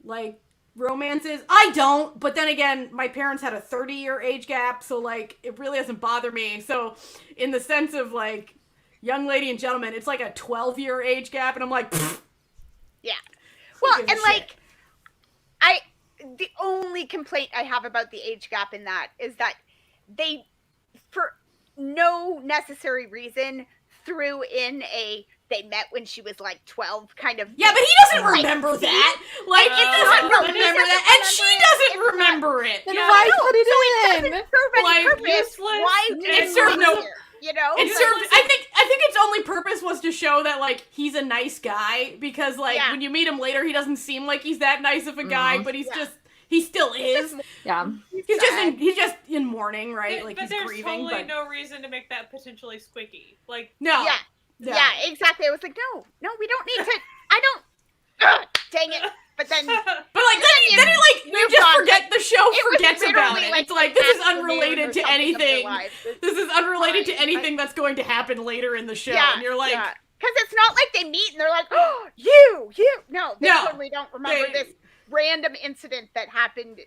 [SPEAKER 2] like, romances. I don't, but then again, my parents had a 30-year age gap, so, like, it really doesn't bother me. So, in the sense of, like, Young Lady and Gentleman, it's like a 12-year age gap, and I'm like, pfft.
[SPEAKER 3] Yeah. Well, and, like, the only complaint I have about the age gap in that is that they, for no necessary reason, threw in they met when she was like 12 kind of.
[SPEAKER 2] Yeah, but he doesn't remember that. Like, he doesn't remember that. And she doesn't remember it.
[SPEAKER 1] Then why put it in?
[SPEAKER 3] Serve any purpose. Why
[SPEAKER 2] it served no.
[SPEAKER 3] You know,
[SPEAKER 2] It served. I think it's only purpose was to show that, like, he's a nice guy, because, like, when you meet him later, he doesn't seem like he's that nice of a guy, but he's just, he still is.
[SPEAKER 1] Yeah.
[SPEAKER 2] He's just in mourning, right? Like,
[SPEAKER 5] but
[SPEAKER 2] he's
[SPEAKER 5] there's
[SPEAKER 2] grieving,
[SPEAKER 5] totally
[SPEAKER 2] but...
[SPEAKER 5] no reason to make that potentially squicky. Like,
[SPEAKER 2] No.
[SPEAKER 3] Yeah, exactly. I was like, no, we don't need to, I don't, dang it. But then,
[SPEAKER 2] But like then you just forget, the show forgets about it. It's like, this is unrelated to anything. This is unrelated to anything that's going to happen later in the show. And you're like,
[SPEAKER 3] because it's not like they meet and they're like, oh, you. No, they totally don't remember this random incident that happened.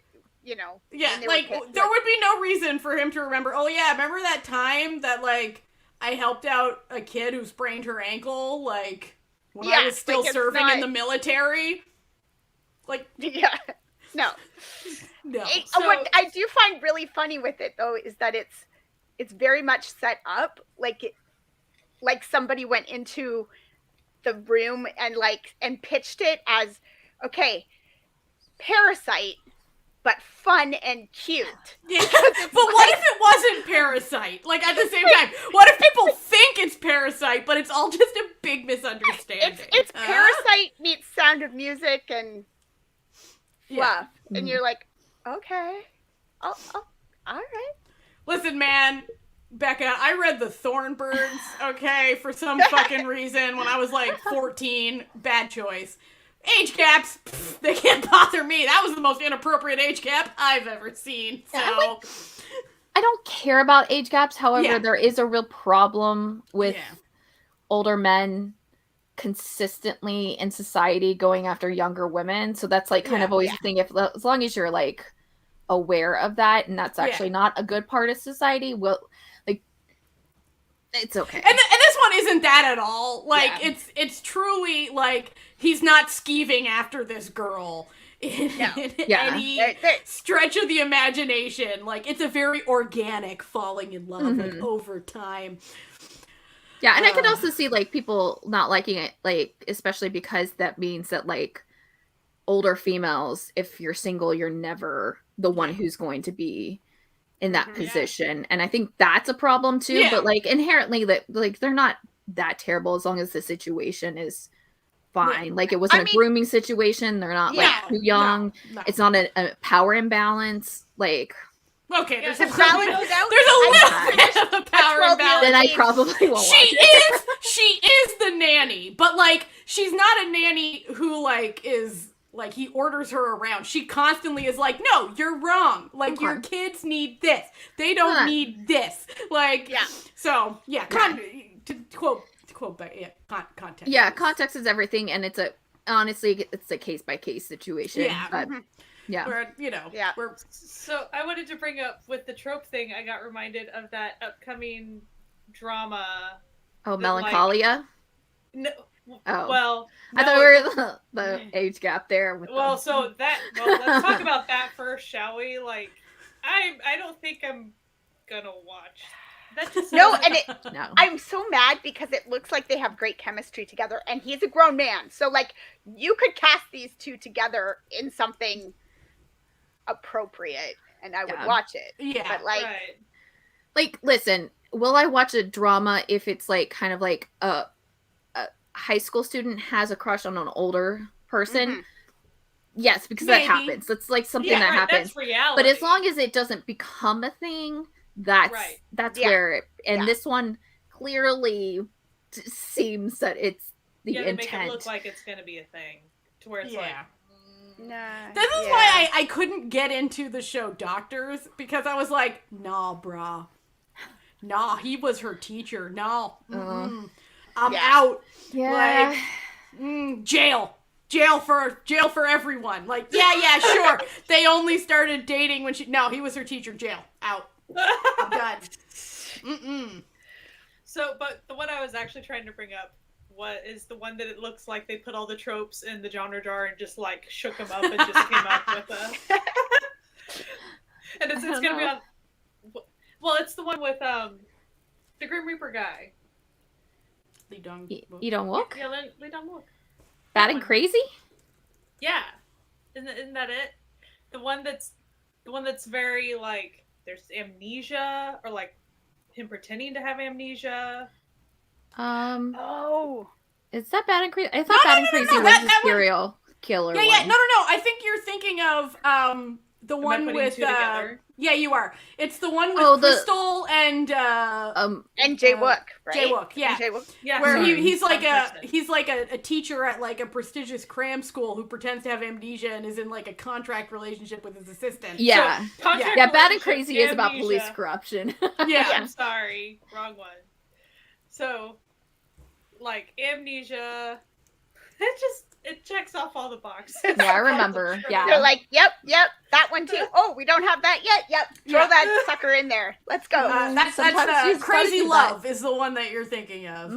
[SPEAKER 3] You know.
[SPEAKER 2] Yeah, like there would be no reason for him to remember. Oh yeah, remember that time that like I helped out a kid who sprained her ankle, like when I was still serving in the military. Like,
[SPEAKER 3] no.
[SPEAKER 2] So,
[SPEAKER 3] What I do find really funny with it though is that it's very much set up like somebody went into the room and pitched it as, okay, Parasite, but fun and cute.
[SPEAKER 2] Yeah. But what if it wasn't Parasite? Like, at the same time, what if people think it's Parasite, but it's all just a big misunderstanding?
[SPEAKER 3] It's Parasite meets Sound of Music and fluff. And you're like, okay. Oh, all right.
[SPEAKER 2] Listen, man, Becca, I read The Thornbirds, okay, for some fucking reason when I was like 14. Bad choice. Age gaps, they can't bother me. That was the most inappropriate age gap I've ever seen. So
[SPEAKER 1] I don't care about age gaps. However, there is a real problem with older men consistently in society going after younger women. So that's like kind of always the thing. As long as you're like aware of that, and that's actually not a good part of society, it's okay.
[SPEAKER 2] And this one isn't that at all. Like, it's truly, like, he's not skeeving after this girl in any stretch of the imagination. Like, it's a very organic falling in love, like, over time.
[SPEAKER 1] Yeah, and I could also see, like, people not liking it, like, especially because that means that, like, older females, if you're single, you're never the one who's going to be in that position. And I think that's a problem too, but like inherently that like they're not that terrible as long as the situation is fine. Like it wasn't a grooming situation. They're not like too young. No. It's not a power imbalance. Like
[SPEAKER 2] okay, there's a little bit of a power imbalance.
[SPEAKER 1] Then I probably won't watch
[SPEAKER 2] it. She is the nanny, but like she's not a nanny who like is like, he orders her around. She constantly is like, no, you're wrong. Like, your kids need this. They don't need this. Like, so, to quote, context.
[SPEAKER 1] Yeah, context is everything, and honestly, it's a case-by-case situation.
[SPEAKER 2] Yeah.
[SPEAKER 1] But,
[SPEAKER 5] So, I wanted to bring up, with the trope thing, I got reminded of that upcoming drama.
[SPEAKER 1] Oh, Melancholia?
[SPEAKER 5] No.
[SPEAKER 1] Oh,
[SPEAKER 5] well,
[SPEAKER 1] I thought we were the age gap there.
[SPEAKER 5] Let's talk about that first, shall we? Like, I don't think I'm gonna watch. That just
[SPEAKER 3] no. I'm so mad because it looks like they have great chemistry together, and he's a grown man. So, like, you could cast these two together in something appropriate, and I would watch it.
[SPEAKER 2] Yeah,
[SPEAKER 3] but
[SPEAKER 1] like, listen, will I watch a drama if it's like kind of like a high school student has a crush on an older person? Yes, because that happens. That's like something that happens.
[SPEAKER 5] That's reality.
[SPEAKER 1] But as long as it doesn't become a thing, that's where this one clearly seems that it's the intent.
[SPEAKER 5] Make it look like it's going to be a thing, to where it's like.
[SPEAKER 3] Nah.
[SPEAKER 2] This is why I couldn't get into the show Doctors, because I was like, nah, brah. Nah, he was her teacher. No. I'm out.
[SPEAKER 1] Yeah.
[SPEAKER 2] Like, jail for everyone. Like, yeah, sure. They only started dating when he was her teacher. Jail. Out. I'm done.
[SPEAKER 5] So, but the one I was actually trying to bring up is the one that it looks like they put all the tropes in the genre jar and just like shook them up and just came up with a. And it's gonna be on. Well, it's the one with the Grim Reaper guy.
[SPEAKER 1] Lee Dong-wook?
[SPEAKER 5] Yeah, Lee Dong-wook.
[SPEAKER 1] Bad and Crazy?
[SPEAKER 5] Yeah. Isn't that it? The one that's very like there's amnesia, or like him pretending to have amnesia.
[SPEAKER 3] Oh.
[SPEAKER 1] Is that Bad and Crazy? I thought Bad and Crazy was the serial killer one.
[SPEAKER 2] Yeah. No. I think you're thinking of the one with
[SPEAKER 5] two together?
[SPEAKER 2] Yeah, you are. It's the one with Crystal and
[SPEAKER 3] Jay Wook, right?
[SPEAKER 2] Jay Wook, yeah.
[SPEAKER 3] Jay Wook.
[SPEAKER 5] Yeah.
[SPEAKER 2] Where he's like a teacher at like a prestigious cram school who pretends to have amnesia and is in like a contract relationship with his assistant.
[SPEAKER 1] Yeah.
[SPEAKER 5] So,
[SPEAKER 1] yeah, Bad and Crazy is about police corruption.
[SPEAKER 2] Yeah.
[SPEAKER 5] I'm sorry. Wrong one. So, like, amnesia, it checks off all the boxes.
[SPEAKER 1] Yeah, I remember. Yeah.
[SPEAKER 3] They're like, yep, that one too. Oh, we don't have that yet. Yep, throw that sucker in there. Let's go.
[SPEAKER 2] That's Crazy Love is the one that you're thinking of.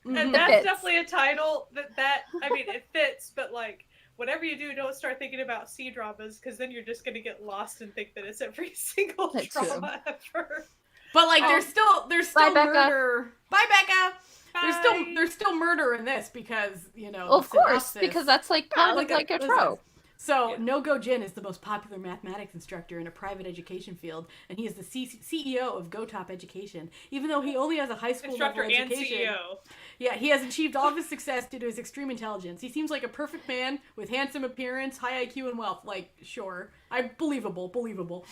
[SPEAKER 5] And that's definitely a title that I mean, it fits, but like, whatever you do, don't start thinking about C dramas, because then you're just going to get lost and think that it's every single drama ever.
[SPEAKER 2] But like, there's still murder. Bye, Becca.
[SPEAKER 5] Bye.
[SPEAKER 2] There's still murder in this because
[SPEAKER 1] of course, because that's like part of like a trope.
[SPEAKER 2] So No-Go Jin is the most popular mathematics instructor in a private education field, and he is the CEO of Go Top Education. Even though he only has a high school
[SPEAKER 5] instructor
[SPEAKER 2] level
[SPEAKER 5] and
[SPEAKER 2] education,
[SPEAKER 5] CEO.
[SPEAKER 2] Yeah, he has achieved all of his success due to his extreme intelligence. He seems like a perfect man with handsome appearance, high IQ, and wealth. Like, sure, believable.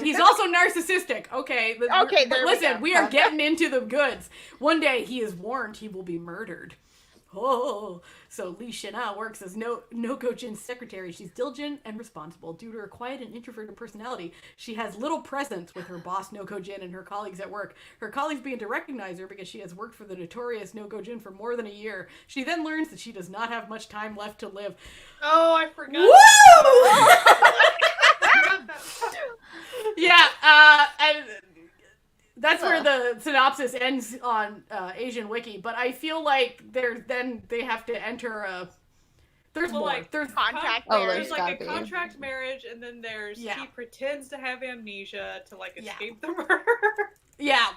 [SPEAKER 2] He's also narcissistic. Okay, but listen, we are getting into the goods. One day he is warned he will be murdered. Oh, so Li Shina works as No-Go Jin's secretary. She's diligent and responsible. Due to her quiet and introverted personality, she has little presence with her boss No-Go Jin and her colleagues at work. Her colleagues begin to recognize her because she has worked for the notorious No-Go Jin for more than a year. She then learns that she does not have much time left to live.
[SPEAKER 5] Oh, I forgot.
[SPEAKER 2] Woo! Yeah, and that's where the synopsis ends on Asian Wiki, but I feel like they have to enter a... There's more.
[SPEAKER 5] Like,
[SPEAKER 2] there's
[SPEAKER 3] contract
[SPEAKER 5] marriage.
[SPEAKER 3] there's
[SPEAKER 5] like a contract marriage, and then there's he pretends to have amnesia to like escape the murder.
[SPEAKER 2] Yeah.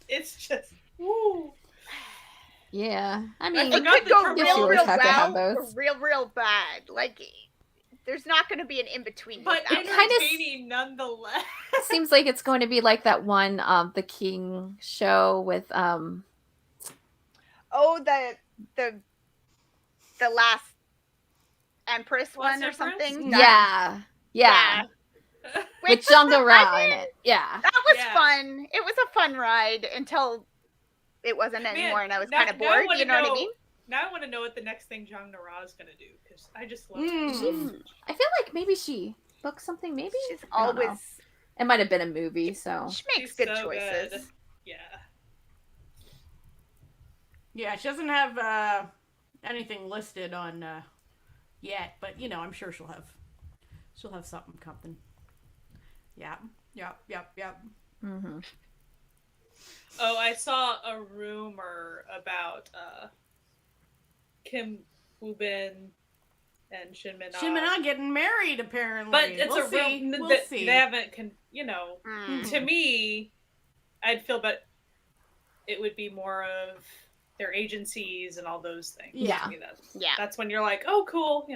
[SPEAKER 5] It's just... Woo.
[SPEAKER 1] Yeah. I mean,
[SPEAKER 3] it could go real
[SPEAKER 1] bad
[SPEAKER 3] or real bad. Like... There's not going to be an in-between.
[SPEAKER 5] But entertaining nonetheless.
[SPEAKER 1] Seems like it's going to be like that one, the King show with,
[SPEAKER 3] Oh, the last Empress one or something?
[SPEAKER 1] Yeah. With Jungara in it. Yeah.
[SPEAKER 3] That was fun. It was a fun ride until it wasn't anymore, and I was kind of bored. You know what I mean?
[SPEAKER 5] Now I want to know what the next thing Jang Nara is going to do, because I just love her.
[SPEAKER 1] I feel like maybe she booked something, maybe?
[SPEAKER 3] She's always...
[SPEAKER 1] It might have been a movie, so...
[SPEAKER 3] She makes good choices.
[SPEAKER 5] Good. Yeah.
[SPEAKER 2] Yeah, she doesn't have anything listed on yet, but, I'm sure she'll have something coming. Yeah.
[SPEAKER 1] Mm-hmm.
[SPEAKER 5] Oh, I saw a rumor about... Kim Woo-bin and Shin Min-ah.
[SPEAKER 2] Shin Min-ah getting married, apparently.
[SPEAKER 5] But it's
[SPEAKER 2] we'll see. We'll see.
[SPEAKER 5] They haven't, to me, I'd feel, but it would be more of their agencies and all those things.
[SPEAKER 1] Yeah.
[SPEAKER 5] That's when you're like, oh, cool,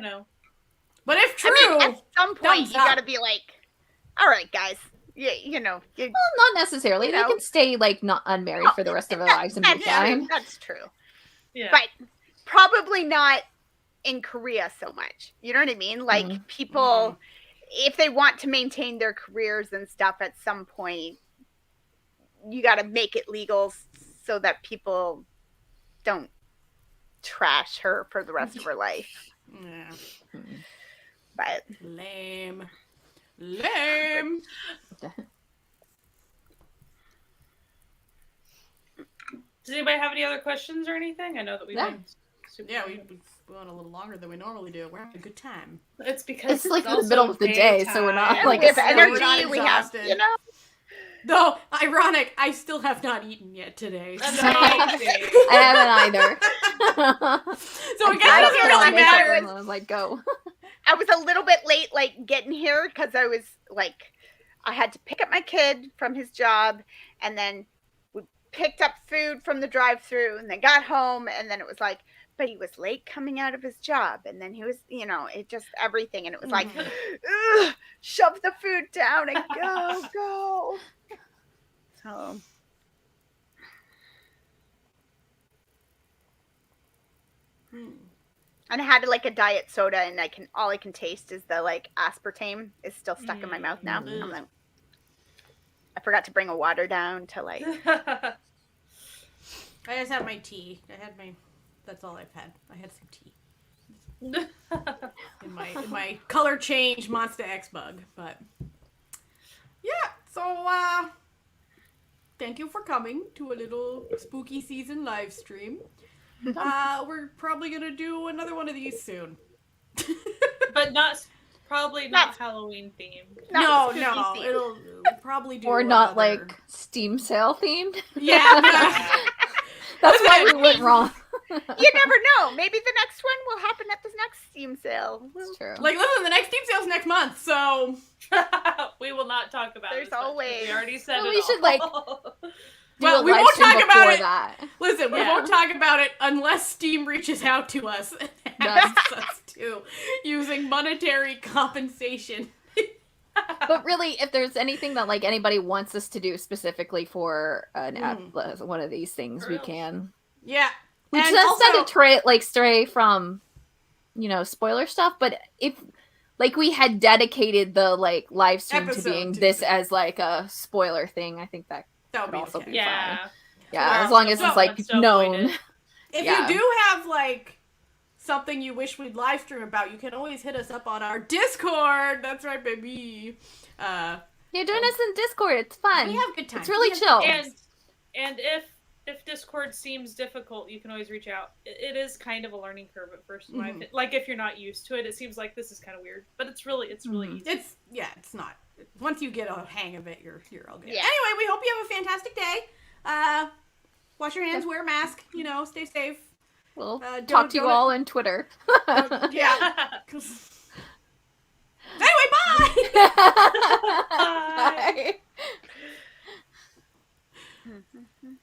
[SPEAKER 2] But if true,
[SPEAKER 3] at some point, you gotta be like, all right, guys. Yeah,
[SPEAKER 1] well, not necessarily. They can stay, like, not unmarried for the rest of their lives and be fine.
[SPEAKER 3] That's true.
[SPEAKER 5] Yeah.
[SPEAKER 3] But probably not in Korea so much. You know what I mean? Like, people, if they want to maintain their careers and stuff at some point, you got to make it legal so that people don't trash her for the rest of her life.
[SPEAKER 2] Yeah.
[SPEAKER 3] But
[SPEAKER 2] lame.
[SPEAKER 5] Does anybody have any other questions or anything? I know that we went super long.
[SPEAKER 2] we went a little longer than we normally do. We're having a good time.
[SPEAKER 5] It's because
[SPEAKER 1] it's like the middle of the day, so we're not like
[SPEAKER 3] we have energy. We have,
[SPEAKER 2] Though ironic, I still have not eaten yet today. So.
[SPEAKER 1] I haven't either.
[SPEAKER 2] So I guess it doesn't really matter.
[SPEAKER 1] I was like, go.
[SPEAKER 3] I was a little bit late, like getting here because I was like, I had to pick up my kid from his job, and then we picked up food from the drive-thru, and then got home, and then it was like, but he was late coming out of his job, and then he was, it just everything, and it was like, shove the food down and go. So And I had like a diet soda, and all I can taste is the like aspartame is still stuck in my mouth now. I'm like, I forgot to bring a water down to like.
[SPEAKER 2] I just had my tea. That's all I've had. I had some tea. in my color change Monster X bug, but yeah. So thank you for coming to a little spooky season live stream. We're probably gonna do another one of these soon.
[SPEAKER 5] But probably not Halloween themed.
[SPEAKER 2] No, it'll probably do
[SPEAKER 1] or not like Steam sale themed.
[SPEAKER 2] Yeah.
[SPEAKER 1] That's why we went wrong.
[SPEAKER 3] You never know. Maybe the next one will happen at this next Steam sale.
[SPEAKER 1] That's true.
[SPEAKER 2] Like, listen, the next Steam sale's next month, so
[SPEAKER 5] We will not talk about
[SPEAKER 3] There's
[SPEAKER 5] it. There's
[SPEAKER 3] always-
[SPEAKER 5] We already said
[SPEAKER 1] Well,
[SPEAKER 5] it
[SPEAKER 1] we should, like,
[SPEAKER 5] all.
[SPEAKER 1] Do a
[SPEAKER 2] we
[SPEAKER 1] live
[SPEAKER 2] won't
[SPEAKER 1] stream
[SPEAKER 2] talk about
[SPEAKER 1] before
[SPEAKER 2] it.
[SPEAKER 1] that.
[SPEAKER 2] Listen, we
[SPEAKER 5] Yeah.
[SPEAKER 2] won't talk about it unless Steam reaches out to us and asks us to, using monetary compensation.
[SPEAKER 1] But really, if there's anything that like anybody wants us to do specifically for an one of these things, we can.
[SPEAKER 2] Yeah.
[SPEAKER 1] We
[SPEAKER 2] And
[SPEAKER 1] just
[SPEAKER 2] also-
[SPEAKER 1] tend to stray from, spoiler stuff. But if like we had dedicated the like live stream to
[SPEAKER 2] Episode
[SPEAKER 1] being
[SPEAKER 2] to
[SPEAKER 1] this
[SPEAKER 2] it.
[SPEAKER 1] as like a spoiler thing, I think that
[SPEAKER 2] That
[SPEAKER 1] could
[SPEAKER 2] would be
[SPEAKER 1] also
[SPEAKER 2] okay.
[SPEAKER 1] be
[SPEAKER 5] Yeah.
[SPEAKER 1] fine. Yeah, as long as it's like
[SPEAKER 5] Let's avoid
[SPEAKER 1] known.
[SPEAKER 5] it.
[SPEAKER 2] If
[SPEAKER 1] Yeah.
[SPEAKER 2] you do have, like, something you wish we'd live stream about, you can always hit us up on our Discord. That's right, baby.
[SPEAKER 1] Yeah, join us in Discord. It's fun.
[SPEAKER 2] We have good times.
[SPEAKER 1] It's really
[SPEAKER 2] We have
[SPEAKER 1] chill.
[SPEAKER 2] good times.
[SPEAKER 5] And if Discord seems difficult, you can always reach out. It is kind of a learning curve at first. In my opinion. Like if you're not used to it, it seems like this is kind of weird, but it's really easy.
[SPEAKER 2] It's not. Once you get a hang of it, you're all good.
[SPEAKER 3] Yeah.
[SPEAKER 2] Anyway, we hope you have a fantastic day. Wash your hands, wear a mask, stay safe.
[SPEAKER 1] We'll
[SPEAKER 2] don't-
[SPEAKER 1] talk to you
[SPEAKER 2] don't-
[SPEAKER 1] all on Twitter.
[SPEAKER 2] Yeah. Anyway, bye!
[SPEAKER 1] Bye.